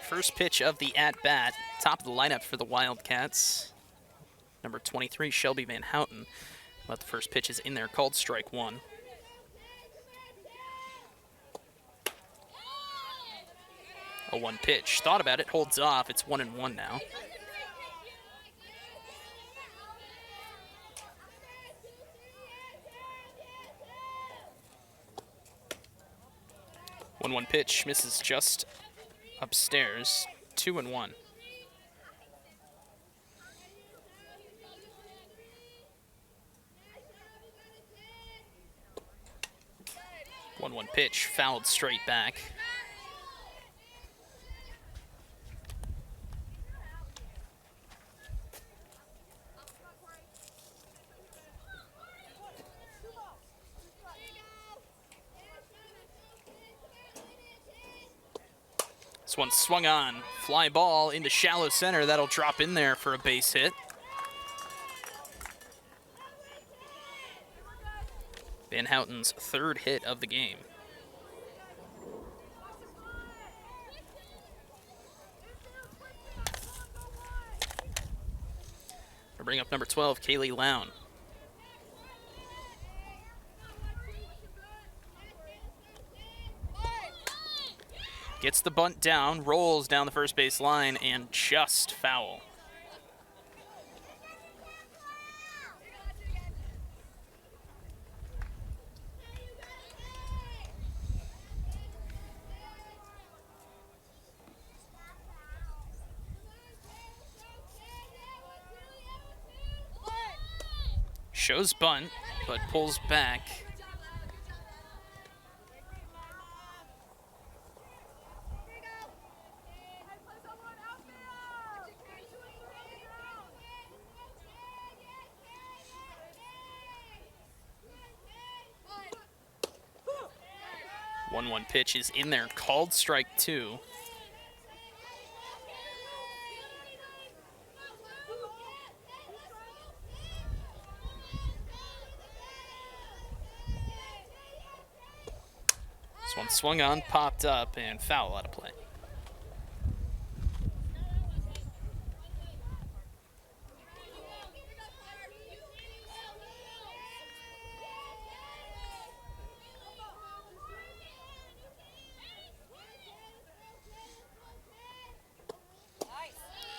First pitch of the at-bat, top of the lineup for the Wildcats. Number 23, Shelby Van Houten. But the first pitch is in there, called strike one. A one pitch. Thought about it, holds off. It's 1-1 now. One pitch, misses just upstairs, 2-1. 1-1 pitch, fouled straight back. This one swung on, fly ball into shallow center. That'll drop in there for a base hit. Van Houten's third hit of the game. We'll bring up number 12, Kaylee Lown. Gets the bunt down, rolls down the first base line, and just foul. Shows bunt, but pulls back. One pitch is in there, called strike two. This one swung on, popped up, and foul out of play.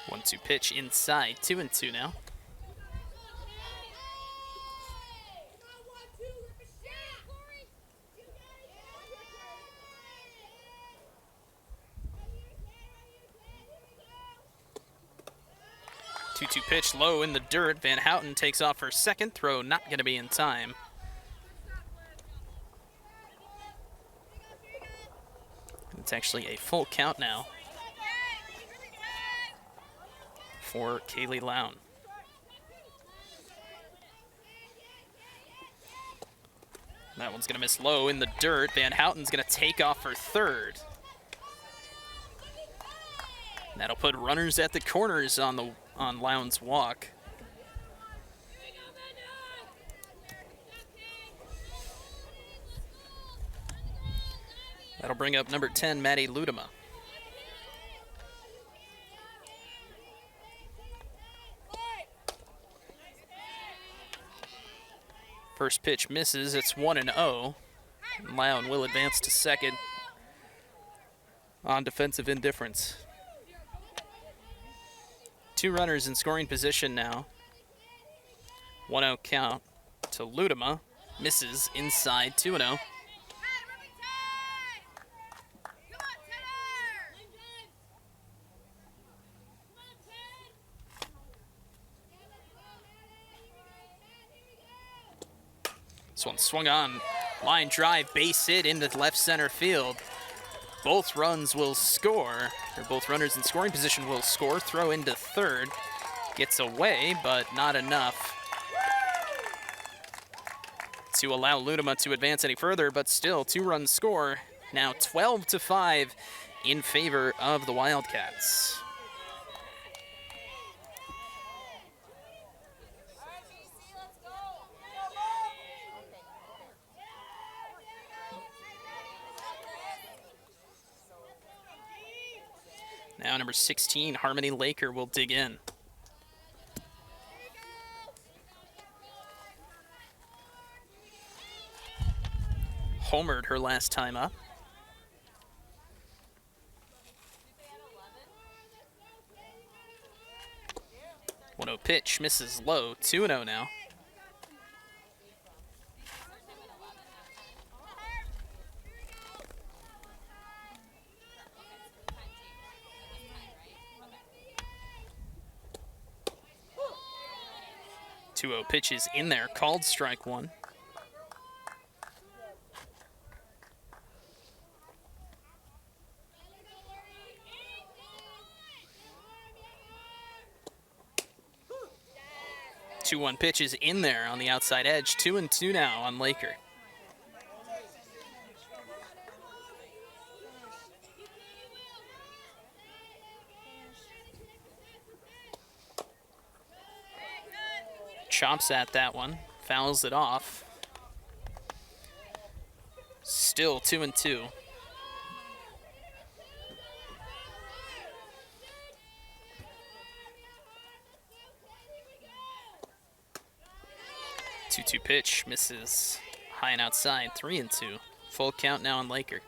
One-two pitch inside, 2-2 now. Two-two pitch low in the dirt. Van Houten takes off for second. Throw not going to be in time. It's actually a full count now for Kaylee Lown. That one's going to miss low in the dirt. Van Houten's going to take off for third. That'll put runners at the corners on Lowndes walk. That'll bring up number 10, Maddie Ludema. First pitch misses. It's 1-0. Lown will advance to second on defensive indifference. 2 runners in scoring position now. 1-0 count to Ludema. Misses inside, 2-0. This one swung on. Line drive, base hit into left center field. Both runs will score, or both runners in scoring position will score. Throw into third. Gets away, but not enough to allow Ludema to advance any further, but still 2-run score. Now 12-5 in favor of the Wildcats. Now number 16, Harmony Laker, will dig in. Homered her last time up. 1-0 pitch, misses low, 2-0 now. Pitch is in there, called strike one. Two 2-1 pitch is in there on the outside edge. 2-2 now on Laker. Chomps at that one, fouls it off. Still 2-2. Two pitch misses high and outside. 3-2. Full count now on Laker.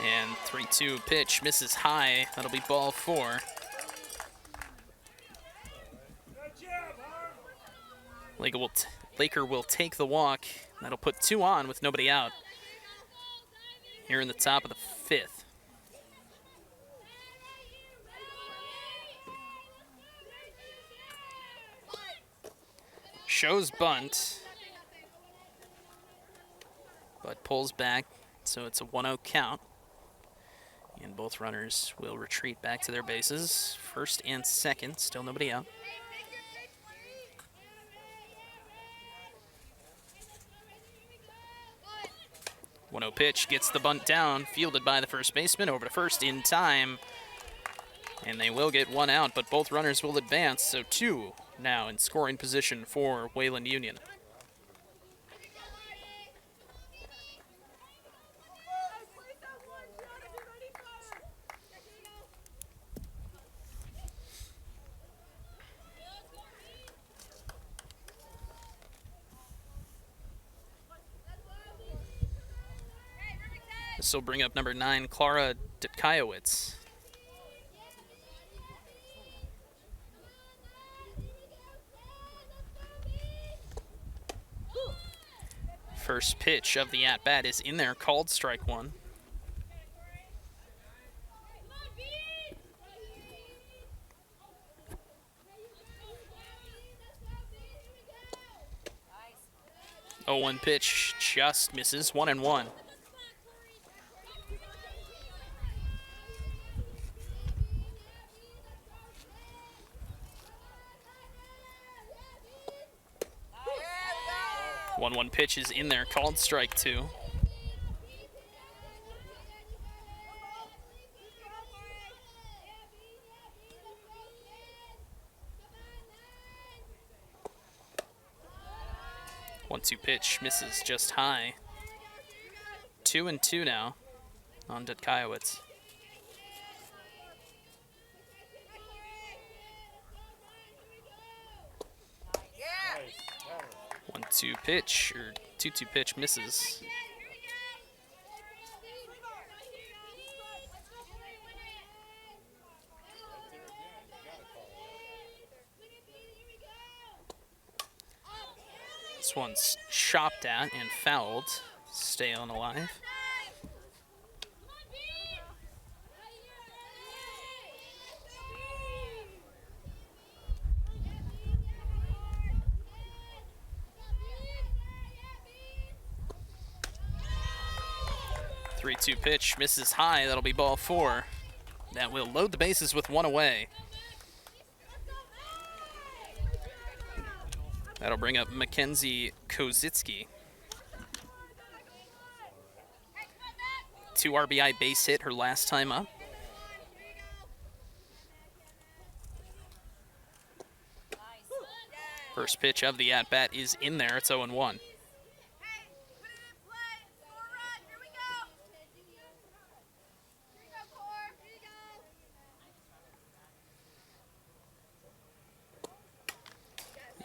And 3-2 pitch misses high. That'll be ball 4. Laker will take the walk. That'll put 2 on with nobody out here in the top of the 5th. Shows bunt, but pulls back, so it's a 1-0 count. And both runners will retreat back to their bases. First and second, still nobody out. One-oh pitch gets the bunt down, fielded by the first baseman, over to first in time. And they will get 1 out, but both runners will advance, so 2 now in scoring position for Wayland Union. This will bring up number 9, Clara Dutkajewicz. First pitch of the at-bat is in there, called strike 1. Oh, 1 pitch just misses, 1-1. 1-1 pitch is in there, called strike 2. One-two pitch misses just high. 2-2 now on Dutkaiewicz. 1-2 pitch, or 2-2 pitch misses. This one's chopped at and fouled. Stay on alive. Three-two pitch misses high. That'll be ball 4. That will load the bases with 1 away. That'll bring up Mackenzie Kozitsky. 2 RBI base hit her last time up. First pitch of the at-bat is in there. It's 0-1.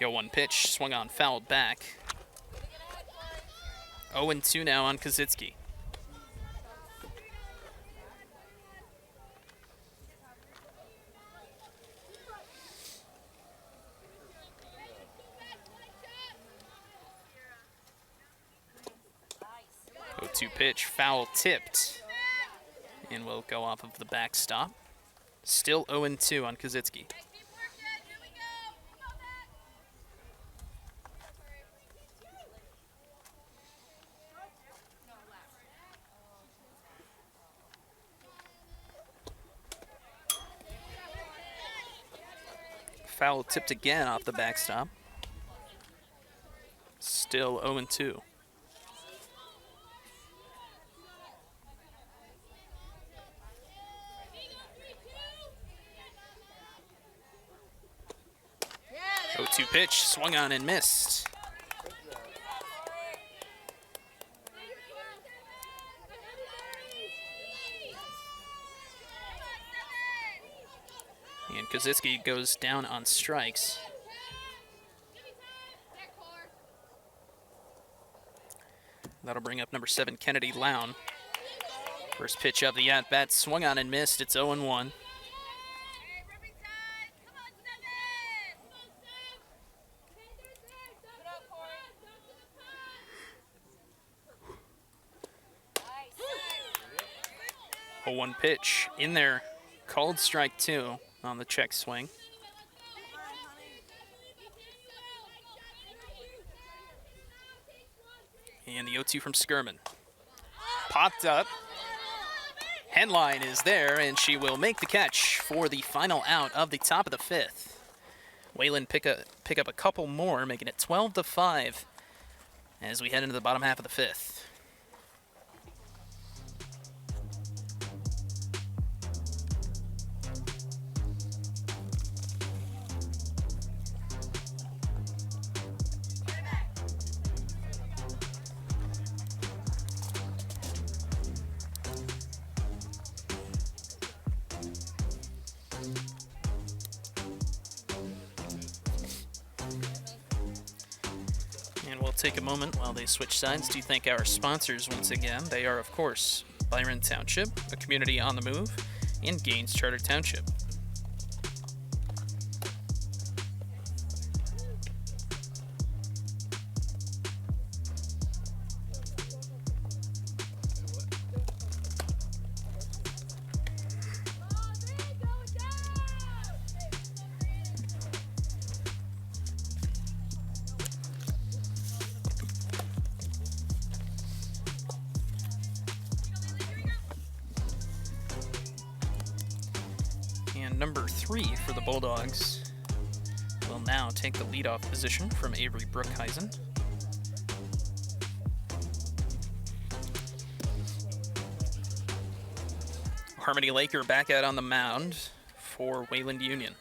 Yo, 1 pitch, swung on, fouled back. 0-2 now on Kozitsky. Two pitch, foul tipped, and will go off of the backstop. Still 0-2 on Kozitsky. Foul tipped again off the backstop. Still 0-2. Two pitch, swung on and missed. And Kozitsky goes down on strikes. That'll bring up number 7, Kennedy Lown. First pitch of the at-bat, swung on and missed. It's 0-1. A 1 pitch in there, called strike 2 on the check swing. And the 0-2 from Skirman. Popped up. Henline is there, and she will make the catch for the final out of the top of the 5th. Wayland pick up a couple more, making it 12-5 as we head into the bottom half of the 5th. Take a moment while they switch sides to thank our sponsors once again. They are, of course, Byron Township, a community on the move, and Gaines Charter Township. Number 3 for the Bulldogs will now take the leadoff position from Avery Brookhuizen. Harmony Laker back out on the mound for Wayland Union.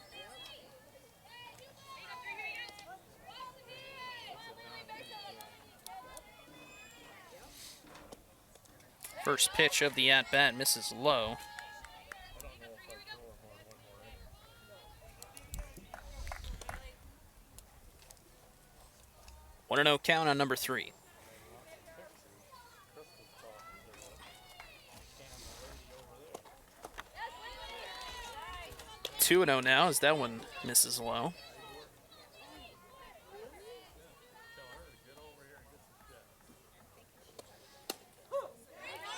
First pitch of the at-bat misses low. 1-0 count on number 3. Two and 0 now as that one misses low.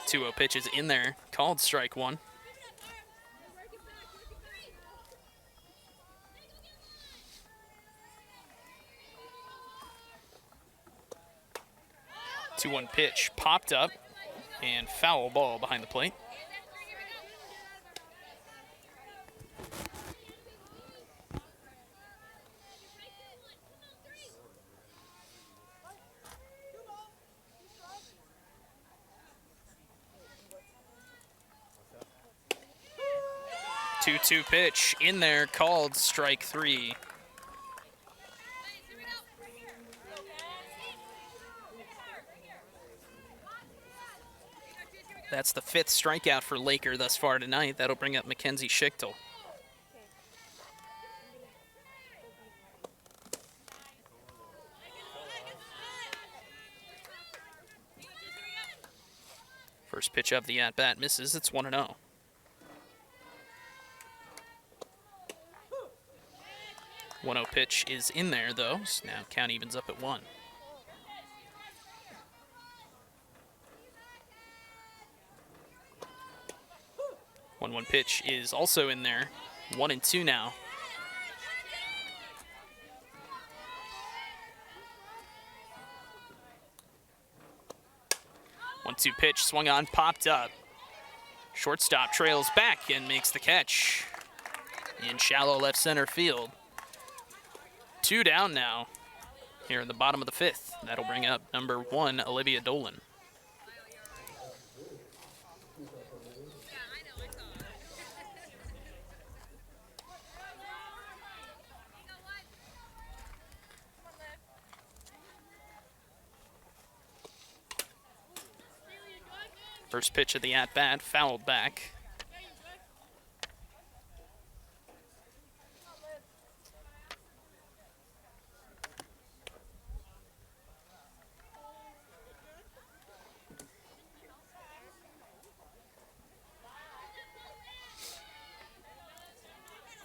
2-0 pitch is in there, called strike 1. Two one pitch popped up and foul ball behind the plate. Two pitch in there, called strike 3. That's the 5th strikeout for Laker thus far tonight. That'll bring up Mackenzie Schichtel. First pitch of the at-bat misses. It's 1-0. 1-0 pitch is in there, though. So now count evens up at 1. One pitch is also in there. 1-2 now. 1-2 pitch, swung on, popped up. Shortstop trails back and makes the catch in shallow left center field. 2 down now here in the bottom of the 5th. That'll bring up number 1, Olivia Dolan. First pitch of the at-bat, fouled back.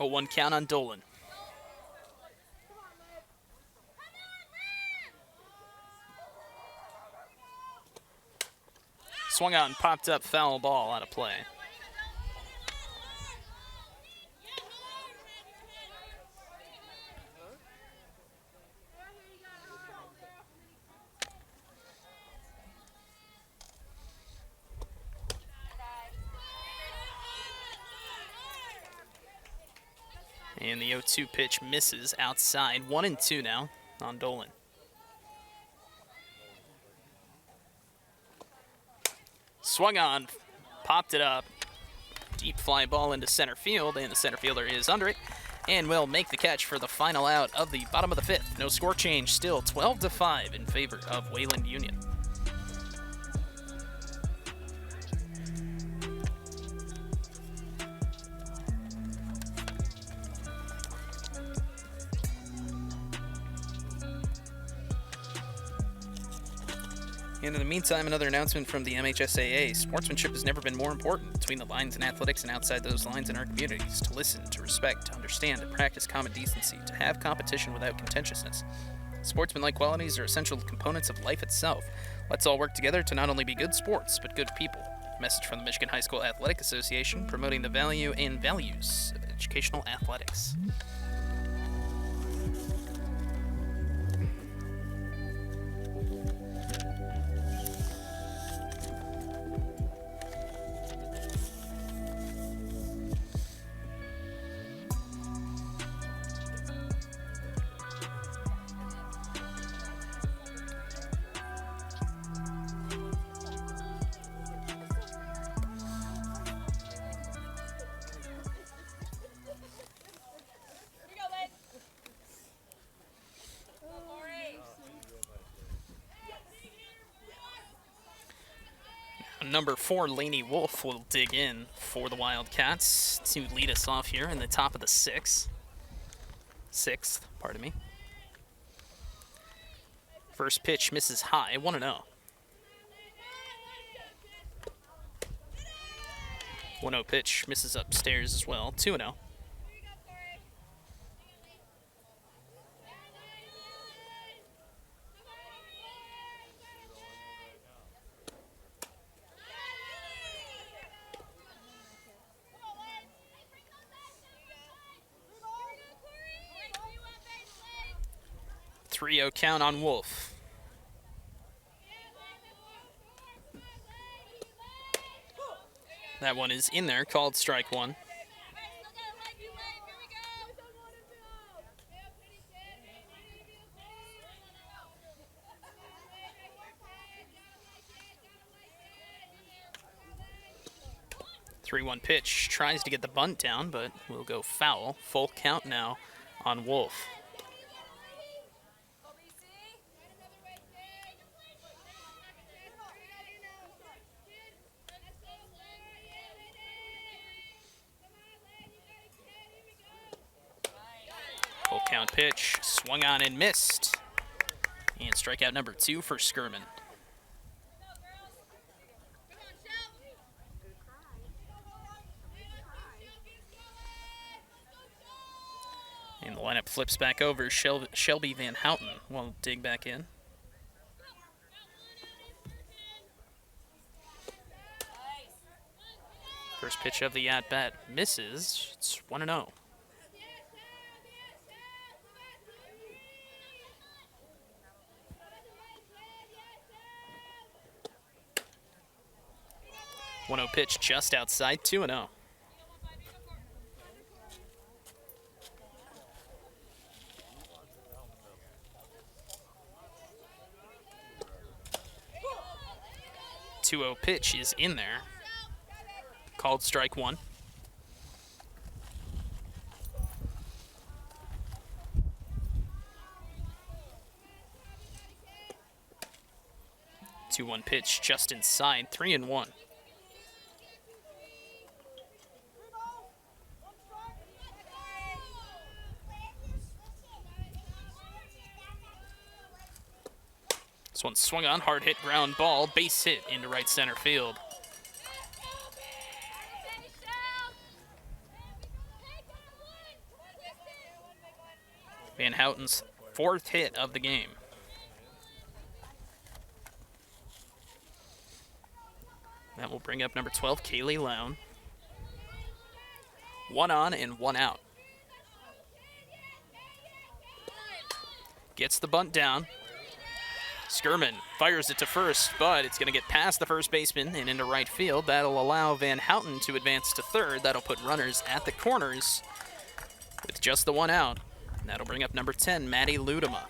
A 1 count on Dolan. Swung on, popped up, foul ball out of play. And the 0-2 pitch misses outside. 1-2 now on Dolan. Swung on, popped it up. Deep fly ball into center field, and the center fielder is under it and will make the catch for the final out of the bottom of the 5th. No score change, still 12-5 in favor of Wayland Union. And in the meantime, another announcement from the MHSAA. Sportsmanship has never been more important between the lines in athletics and outside those lines in our communities. To listen, to respect, to understand, to practice common decency, to have competition without contentiousness. Sportsmanlike qualities are essential components of life itself. Let's all work together to not only be good sports, but good people. A message from the Michigan High School Athletic Association, promoting the value and values of educational athletics. Number 4, Lainey Wolf, will dig in for the Wildcats to lead us off here in the top of the sixth. Pardon me. First pitch misses high, 1-0. 1-0 pitch misses upstairs as well, 2-0. Three-0 count on Wolf. That one is in there, called strike one. Three-one pitch, tries to get the bunt down, but will go foul. Full count now on Wolf. Full count pitch, swung on and missed. And strikeout number 2 for Skirman. And the lineup flips back over. Shelby Van Houten will dig back in. First pitch of the at-bat misses. It's 1-0. One-0 pitch just outside, 2-0. Two-0 pitch is in there. Called strike one. Two-one pitch just inside, 3-1. This one swung on, hard hit ground ball, base hit into right center field. Van Houten's 4th hit of the game. That will bring up number 12, Kaylee Lown. 1 on and 1 out. Gets the bunt down. Skirman fires it to first, but it's going to get past the first baseman and into right field. That'll allow Van Houten to advance to third. That'll put runners at the corners with just the 1 out. And that'll bring up number 10, Maddie Ludema.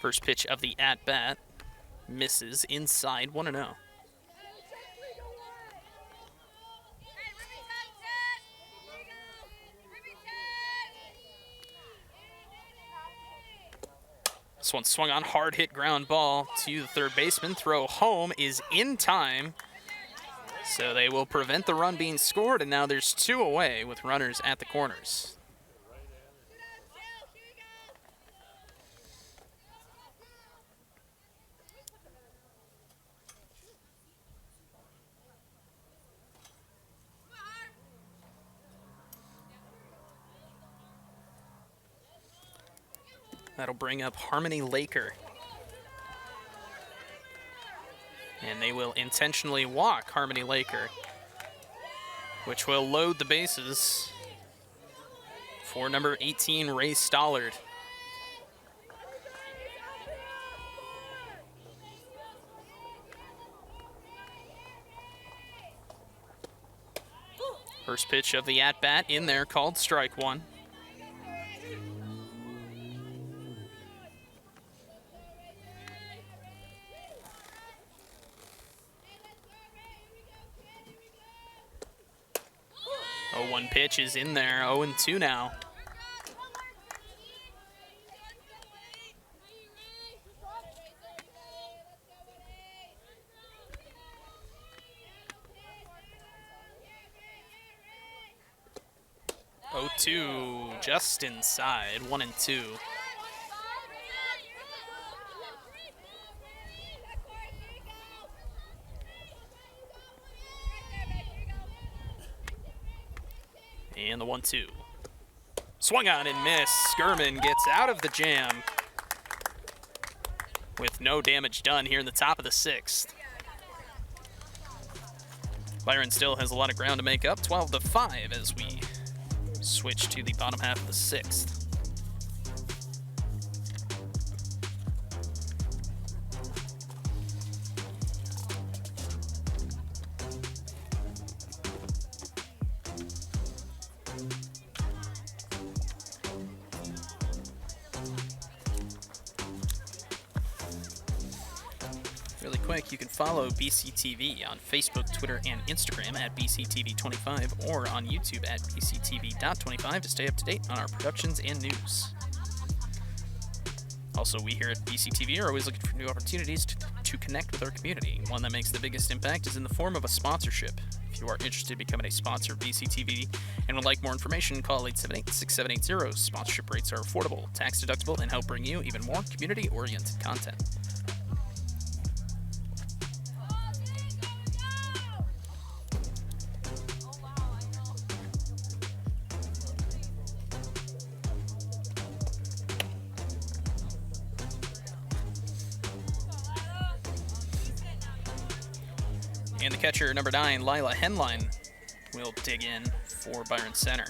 First pitch of the at-bat misses inside, 1-0. This one swung on, hard hit ground ball to the third baseman. Throw home is in time. So they will prevent the run being scored, and now there's 2 away with runners at the corners. That'll bring up Harmony Laker. And they will intentionally walk Harmony Laker, which will load the bases for number 18, Ray Stollard. First pitch of the at-bat in there, called strike one. 0-1 pitch is in there. 0-2 now. Oh, 2 just inside. 1-2. And the 1-2. Swung on and missed. Skirman gets out of the jam with no damage done here in the top of the 6th. Byron still has a lot of ground to make up. 12-5 as we switch to the bottom half of the 6th. Really quick, you can follow BCTV on Facebook, Twitter, and Instagram at BCTV25 or on YouTube at BCTV.25 to stay up to date on our productions and news. Also, we here at BCTV are always looking for new opportunities to connect with our community. One that makes the biggest impact is in the form of a sponsorship. If you are interested in becoming a sponsor of BCTV and would like more information, call 878-6780. Sponsorship rates are affordable, tax deductible, and help bring you even more community-oriented content. And the catcher, number 9, Lila Henline, will dig in for Byron Center.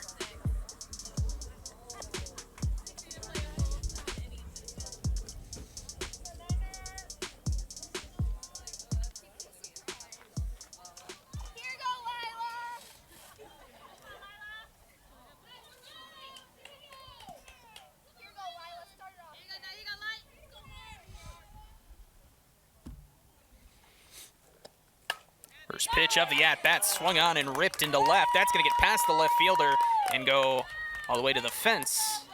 First pitch of the at-bat swung on and ripped into left. That's going to get past the left fielder and go all the way to the fence.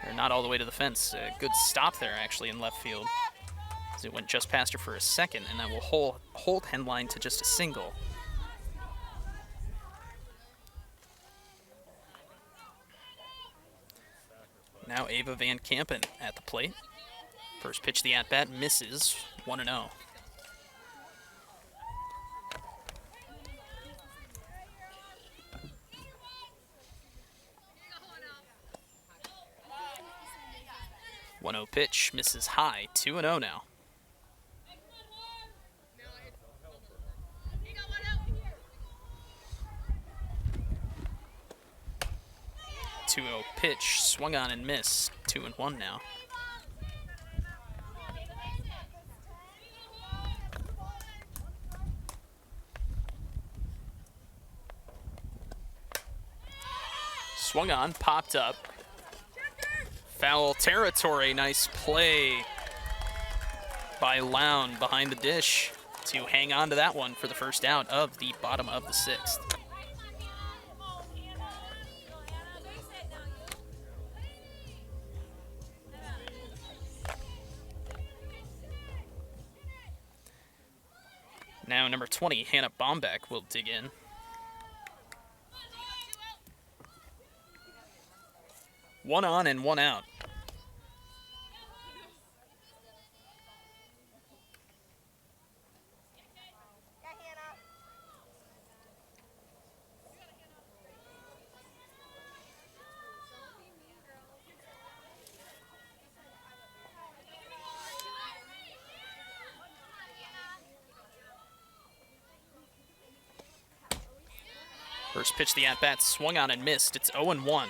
Or not all the way to the fence. A good stop there, actually, in left field. As it went just past her for a second, and that will hold Henline to just a single. Now Ava Van Kampen at the plate. First pitch of the at-bat misses, 1-0. One-0 pitch misses high, 2-0 now. Two-0 pitch swung on and missed, 2-1 now. Swung on, popped up. Foul territory, nice play by Lown behind the dish to hang on to that one for the first out of the bottom of the 6th. Now number 20, Hannah Bombeck will dig in. One on and one out. First pitch, the at-bat swung on and missed. It's 0-1.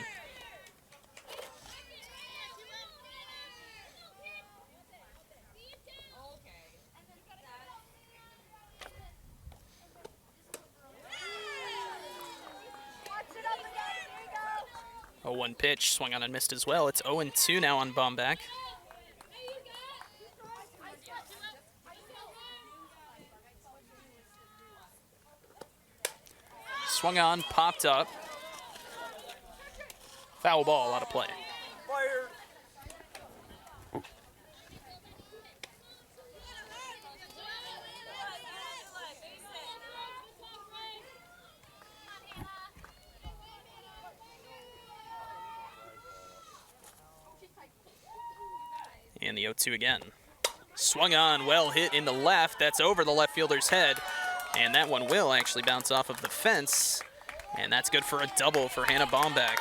One pitch, swung on and missed as well. It's 0-2 now on Bombeck. Swung on, popped up. Foul ball out of play. And the 0-2 again. Swung on, well hit in the left. That's over the left fielder's head. And that one will actually bounce off of the fence. And that's good for a double for Hannah Baumbeck.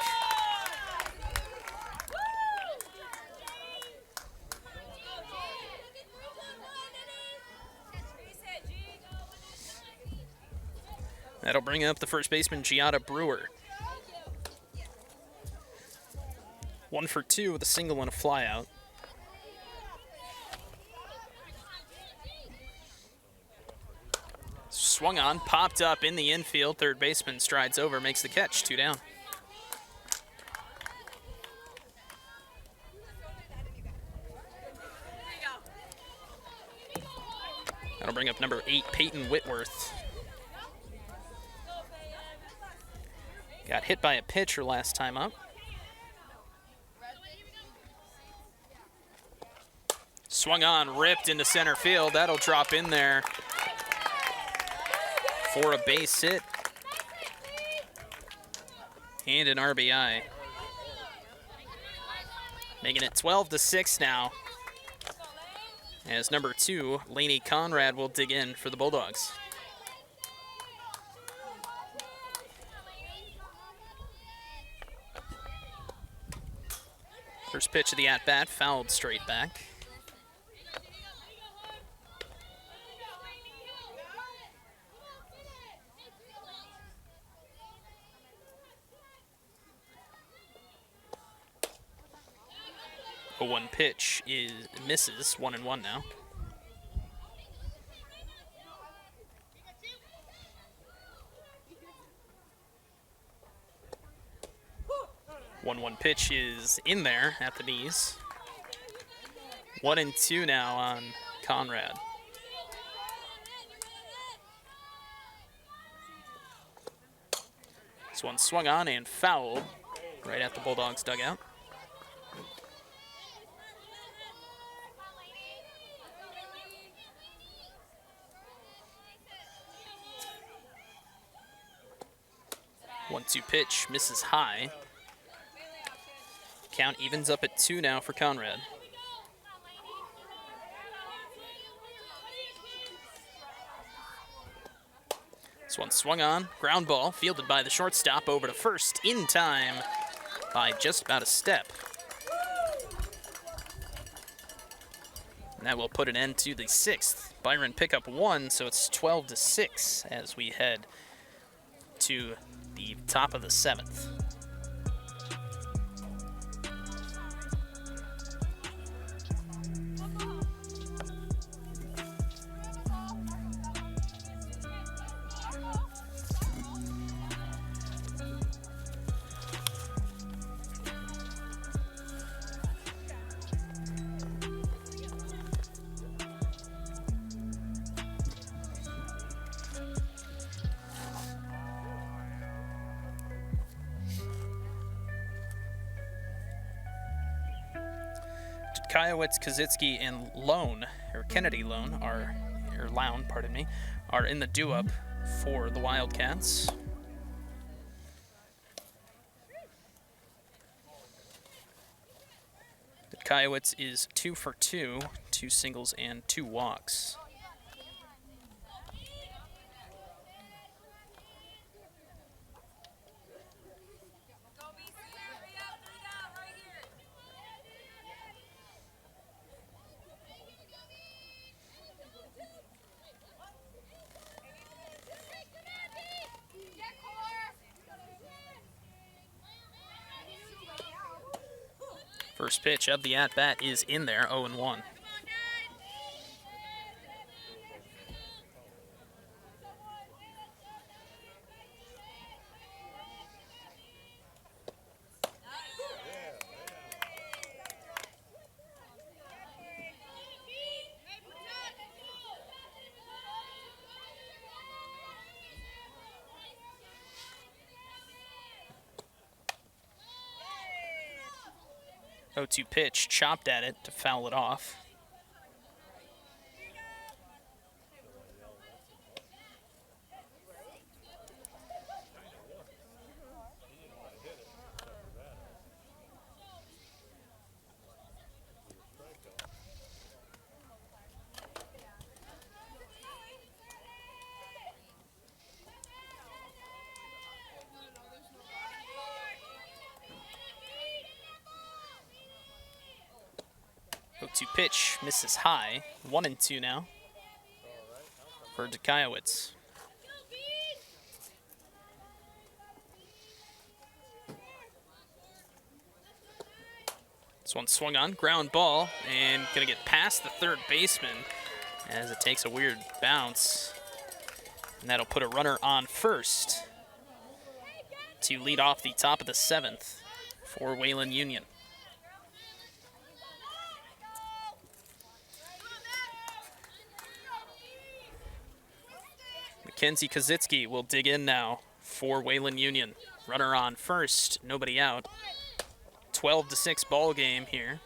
That'll bring up the first baseman, Giada Brewer. 1 for 2 with a single and a flyout. Swung on, popped up in the infield. Third baseman strides over, makes the catch, 2 down. That'll bring up number 8, Peyton Whitworth. Got hit by a pitcher last time up. Swung on, ripped into center field. That'll drop in there for a base hit and an RBI. Making it 12-6 now, as number 2, Lainey Conrad, will dig in for the Bulldogs. First pitch of the at-bat, fouled straight back. A 1 pitch misses, 1-1 now. One pitch is in there at the knees. 1-2 now on Conrad. This one swung on and fouled right at the Bulldogs dugout. One-two pitch misses high. Count evens up at 2 now for Conrad. This one swung on, ground ball, fielded by the shortstop over to first in time by just about a step. And that will put an end to the 6th. Byron pick up 1, so it's 12-6 as we head to the top of the 7th. Kayowitz, Kazitsky, and Kennedy Loan are in the due-up for the Wildcats. Kayowitz is 2 for 2, 2 singles and 2 walks. First pitch of the at-bat is in there, 0-1. 0-2 pitch, chopped at it to foul it off. To pitch, misses high. 1-2 now for Dukajewicz. This one swung on, ground ball, and gonna get past the third baseman as it takes a weird bounce. And that'll put a runner on first to lead off the top of the 7th for Wayland Union. Mackenzie Kozitsky will dig in now for Wayland Union. Runner on first, nobody out. 12-6 ball game here.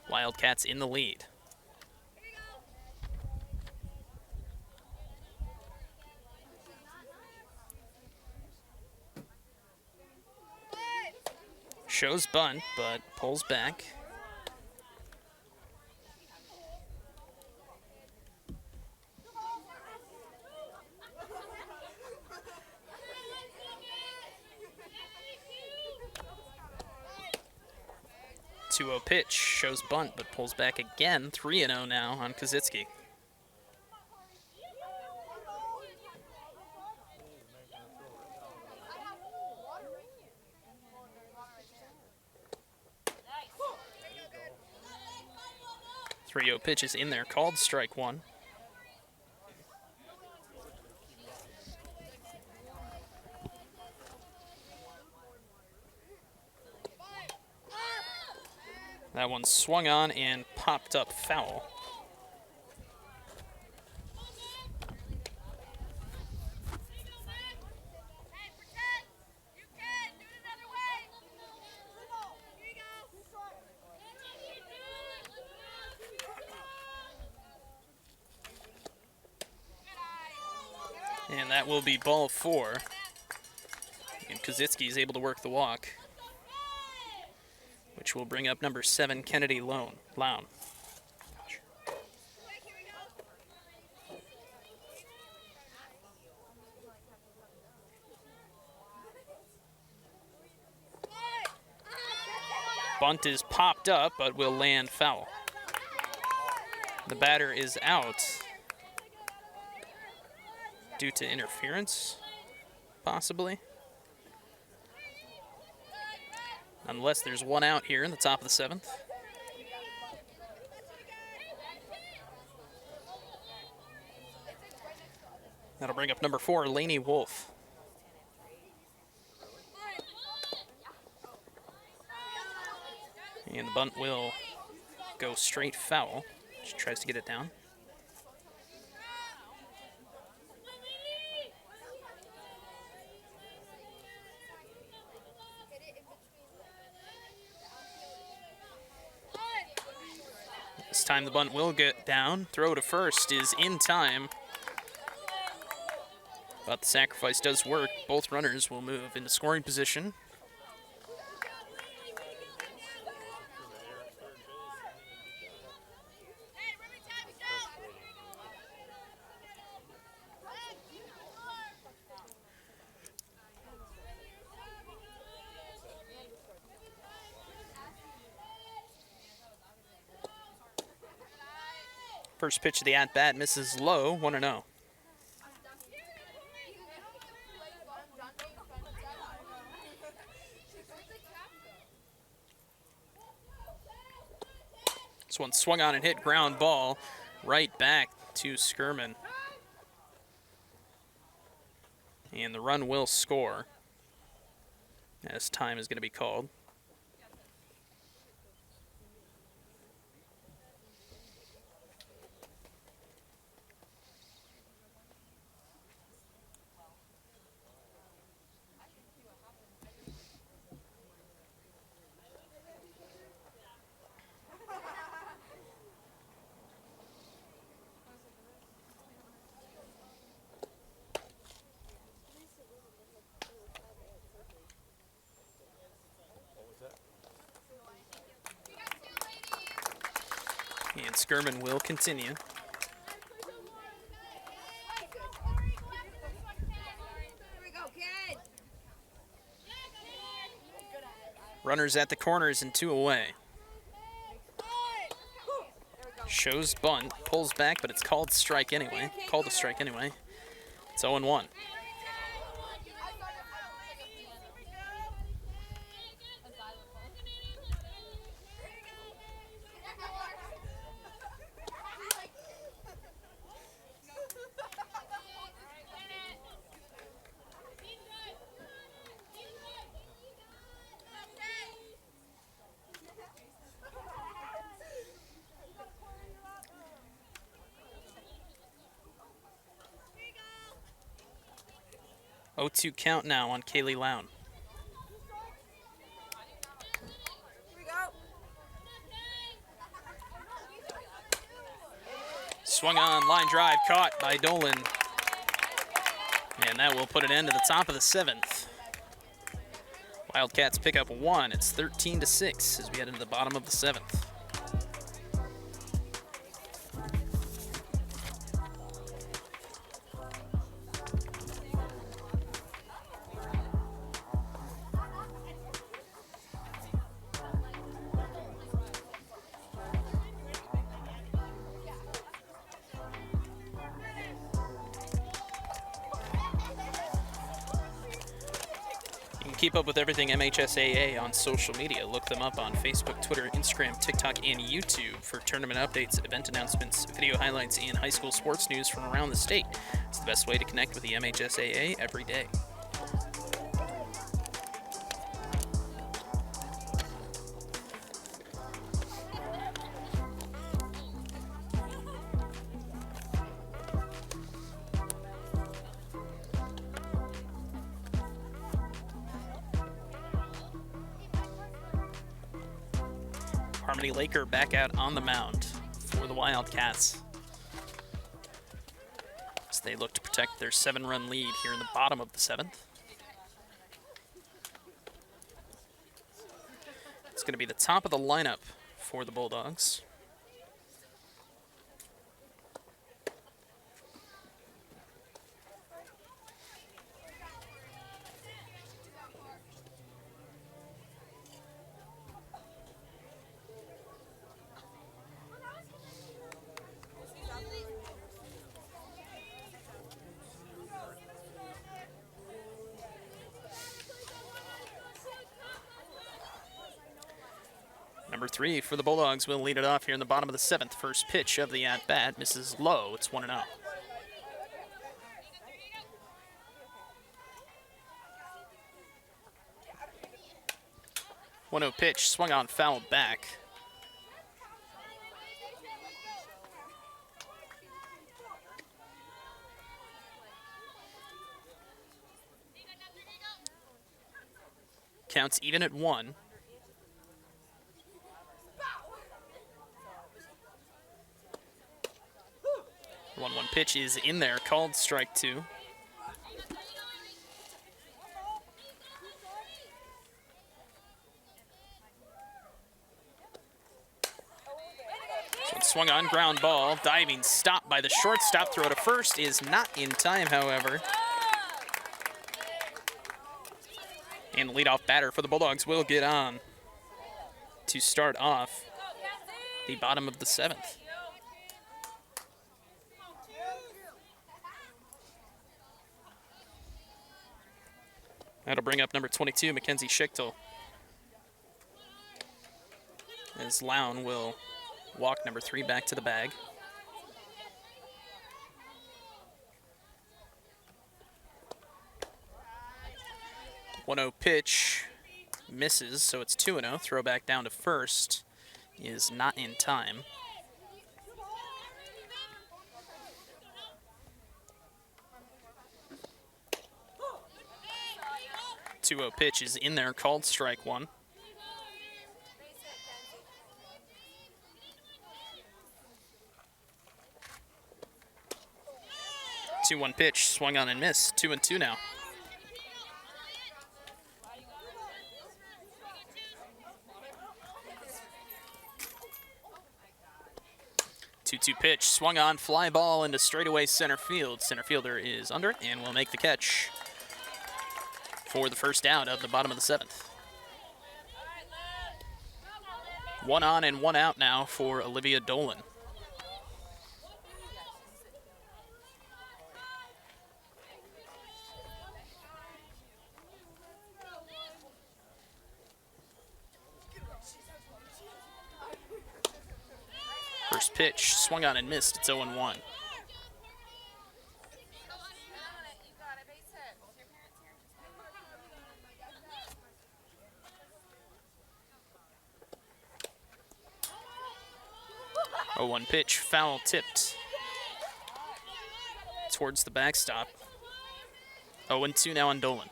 Wildcats in the lead. Shows bunt, but pulls back. .20 pitch, shows bunt, but pulls back again. 3-0 now on Kozitsky. .30 pitch is in there, called strike one. That one swung on and popped up foul. And that will be ball 4. And Kozitsky is able to work the walk, which will bring up number 7, Kennedy Lown. Bunt is popped up, but will land foul. The batter is out due to interference, possibly. Unless there's one out here in the top of the 7th. That'll bring up number 4, Lainey Wolf. And the bunt will go straight foul. She tries to get it down. This time the bunt will get down. Throw to first is in time. But the sacrifice does work. Both runners will move into scoring position. First pitch of the at-bat misses low, 1-0. This one swung on and hit, ground ball right back to Skirman. And the run will score as time is going to be called. And skirming will continue. Runners at the corners and 2 away. Shows bunt, pulls back, but it's called strike anyway. Called a strike anyway. It's 0-1. Oh, 2 count now on Kaylee Lown. Swung on, line drive, caught by Dolan. And that will put an end to the top of the 7th. Wildcats pick up 1. It's 13-6 as we head into the bottom of the 7th. Keep up with everything MHSAA on social media. Look them up on Facebook, Twitter, Instagram, TikTok, and YouTube for tournament updates, event announcements, video highlights, and high school sports news from around the state. It's the best way to connect with the MHSAA every day. Harmony Laker back out on the mound for the Wildcats as they look to protect their 7-run lead here in the bottom of the 7th. It's going to be the top of the lineup for the Bulldogs. Number 3 for the Bulldogs will lead it off here in the bottom of the 7th. First pitch of the at-bat misses low. It's 1-0. 1-0 pitch, swung on, fouled back. Counts even at 1. 1-1 pitch is in there, called strike 2. So it's swung on, ground ball, diving stop by the shortstop. Throw to first is not in time, however. And the leadoff batter for the Bulldogs will get on to start off the bottom of the 7th. That'll bring up number 22, Mackenzie Schichtel, as Lown will walk number 3 back to the bag. .1-0 pitch misses, so it's 2-0. Throw back down to first is not in time. .2-0 pitch is in there, called strike 1. .2-1 pitch, swung on and missed. 2-2 now. 2-2 pitch, swung on, fly ball into straightaway center field. Center fielder is under it and will make the catch for the first out of the bottom of the 7th. 1 on and 1 out now for Olivia Dolan. First pitch, swung on and missed. It's 0-1. Oh, 1 pitch, foul tipped towards the backstop. 0-2 now on Dolan.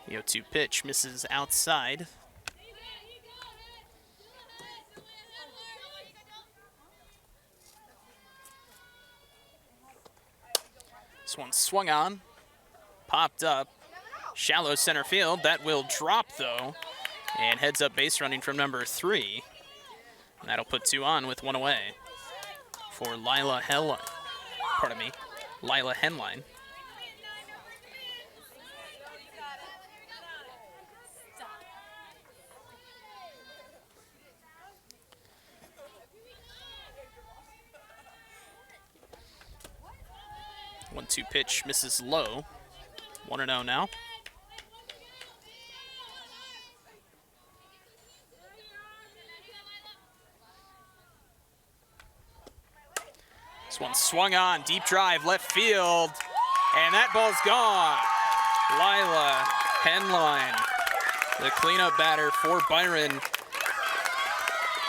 The 0-2 pitch misses outside. This one swung on, popped up, shallow center field. That will drop though, and heads up base running from number 3. And that'll put 2 on with 1 away for Lila Henline. 1-2 pitch misses low. 1-0 now. This one swung on, deep drive, left field, and that ball's gone. Lila Henline, the cleanup batter for Byron,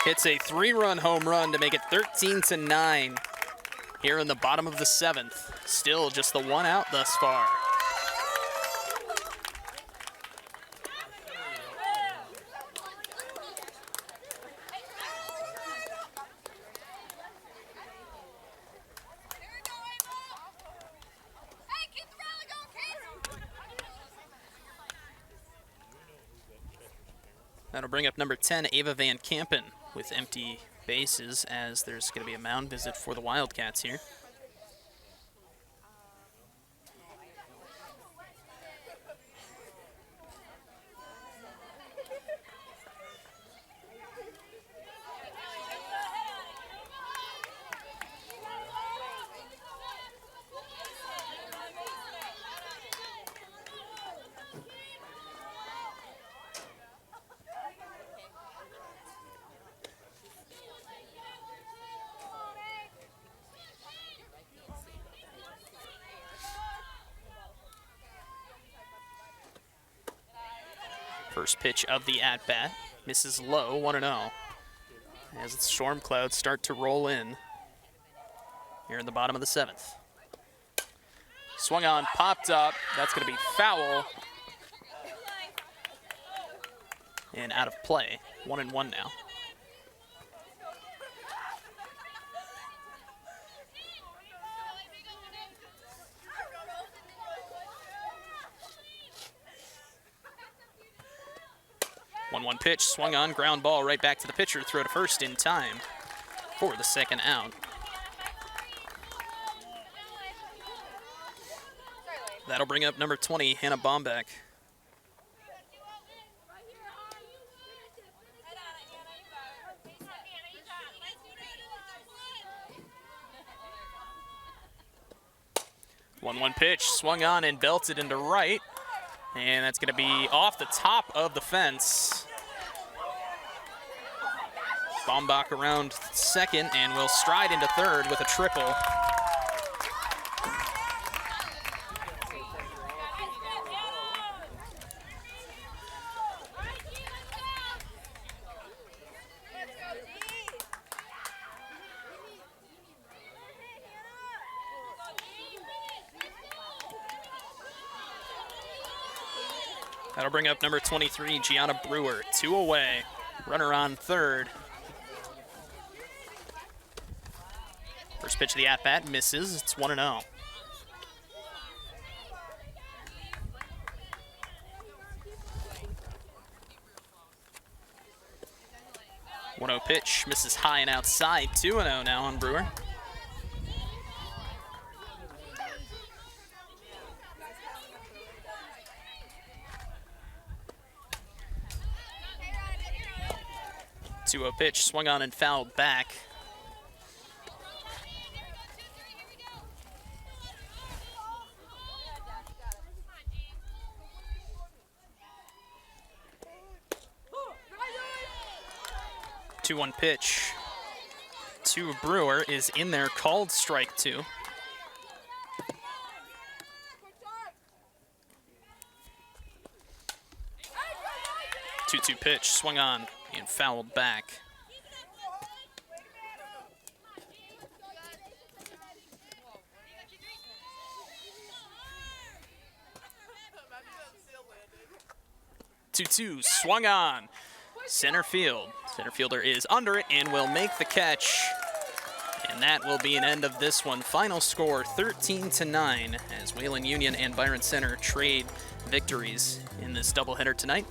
hits a 3-run home run to make it 13-9 here in the bottom of the 7th. Still just the 1 out thus far. That'll bring up number 10, Ava Van Kampen, with empty bases, as there's going to be a mound visit for the Wildcats here. First pitch of the at-bat misses low, 1-0. As the storm clouds start to roll in here in the bottom of the 7th. Swung on, popped up. That's going to be foul. And out of play. 1-1 now. One pitch, swung on, ground ball right back to the pitcher, throw to first in time for the 2nd out. That'll bring up number 20, Hannah Bombeck. One pitch, swung on and belted into right. And that's going to be off the top of the fence. Bombach around second and will stride into third with a triple. That'll bring up number 23, Gianna Brewer. 2 away. Runner on third. First pitch of the at-bat misses. It's 1-0. 1-0 pitch, misses high and outside. 2-0 now on Brewer. Two-0 pitch, swung on and fouled back. Two-one pitch to Brewer is in there, called strike 2. 2-2 pitch, swung on and fouled back. Two-two, swung on. Center field. Center fielder is under it and will make the catch. And that will be an end of this one. Final score 13-9 as Wayland Union and Byron Center trade victories in this doubleheader tonight.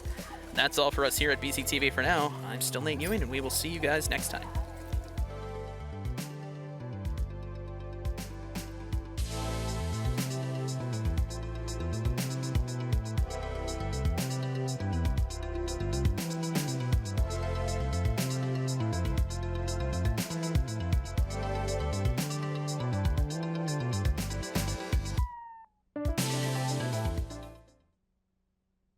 That's all for us here at BCTV for now. I'm still Nate Ewing, and we will see you guys next time.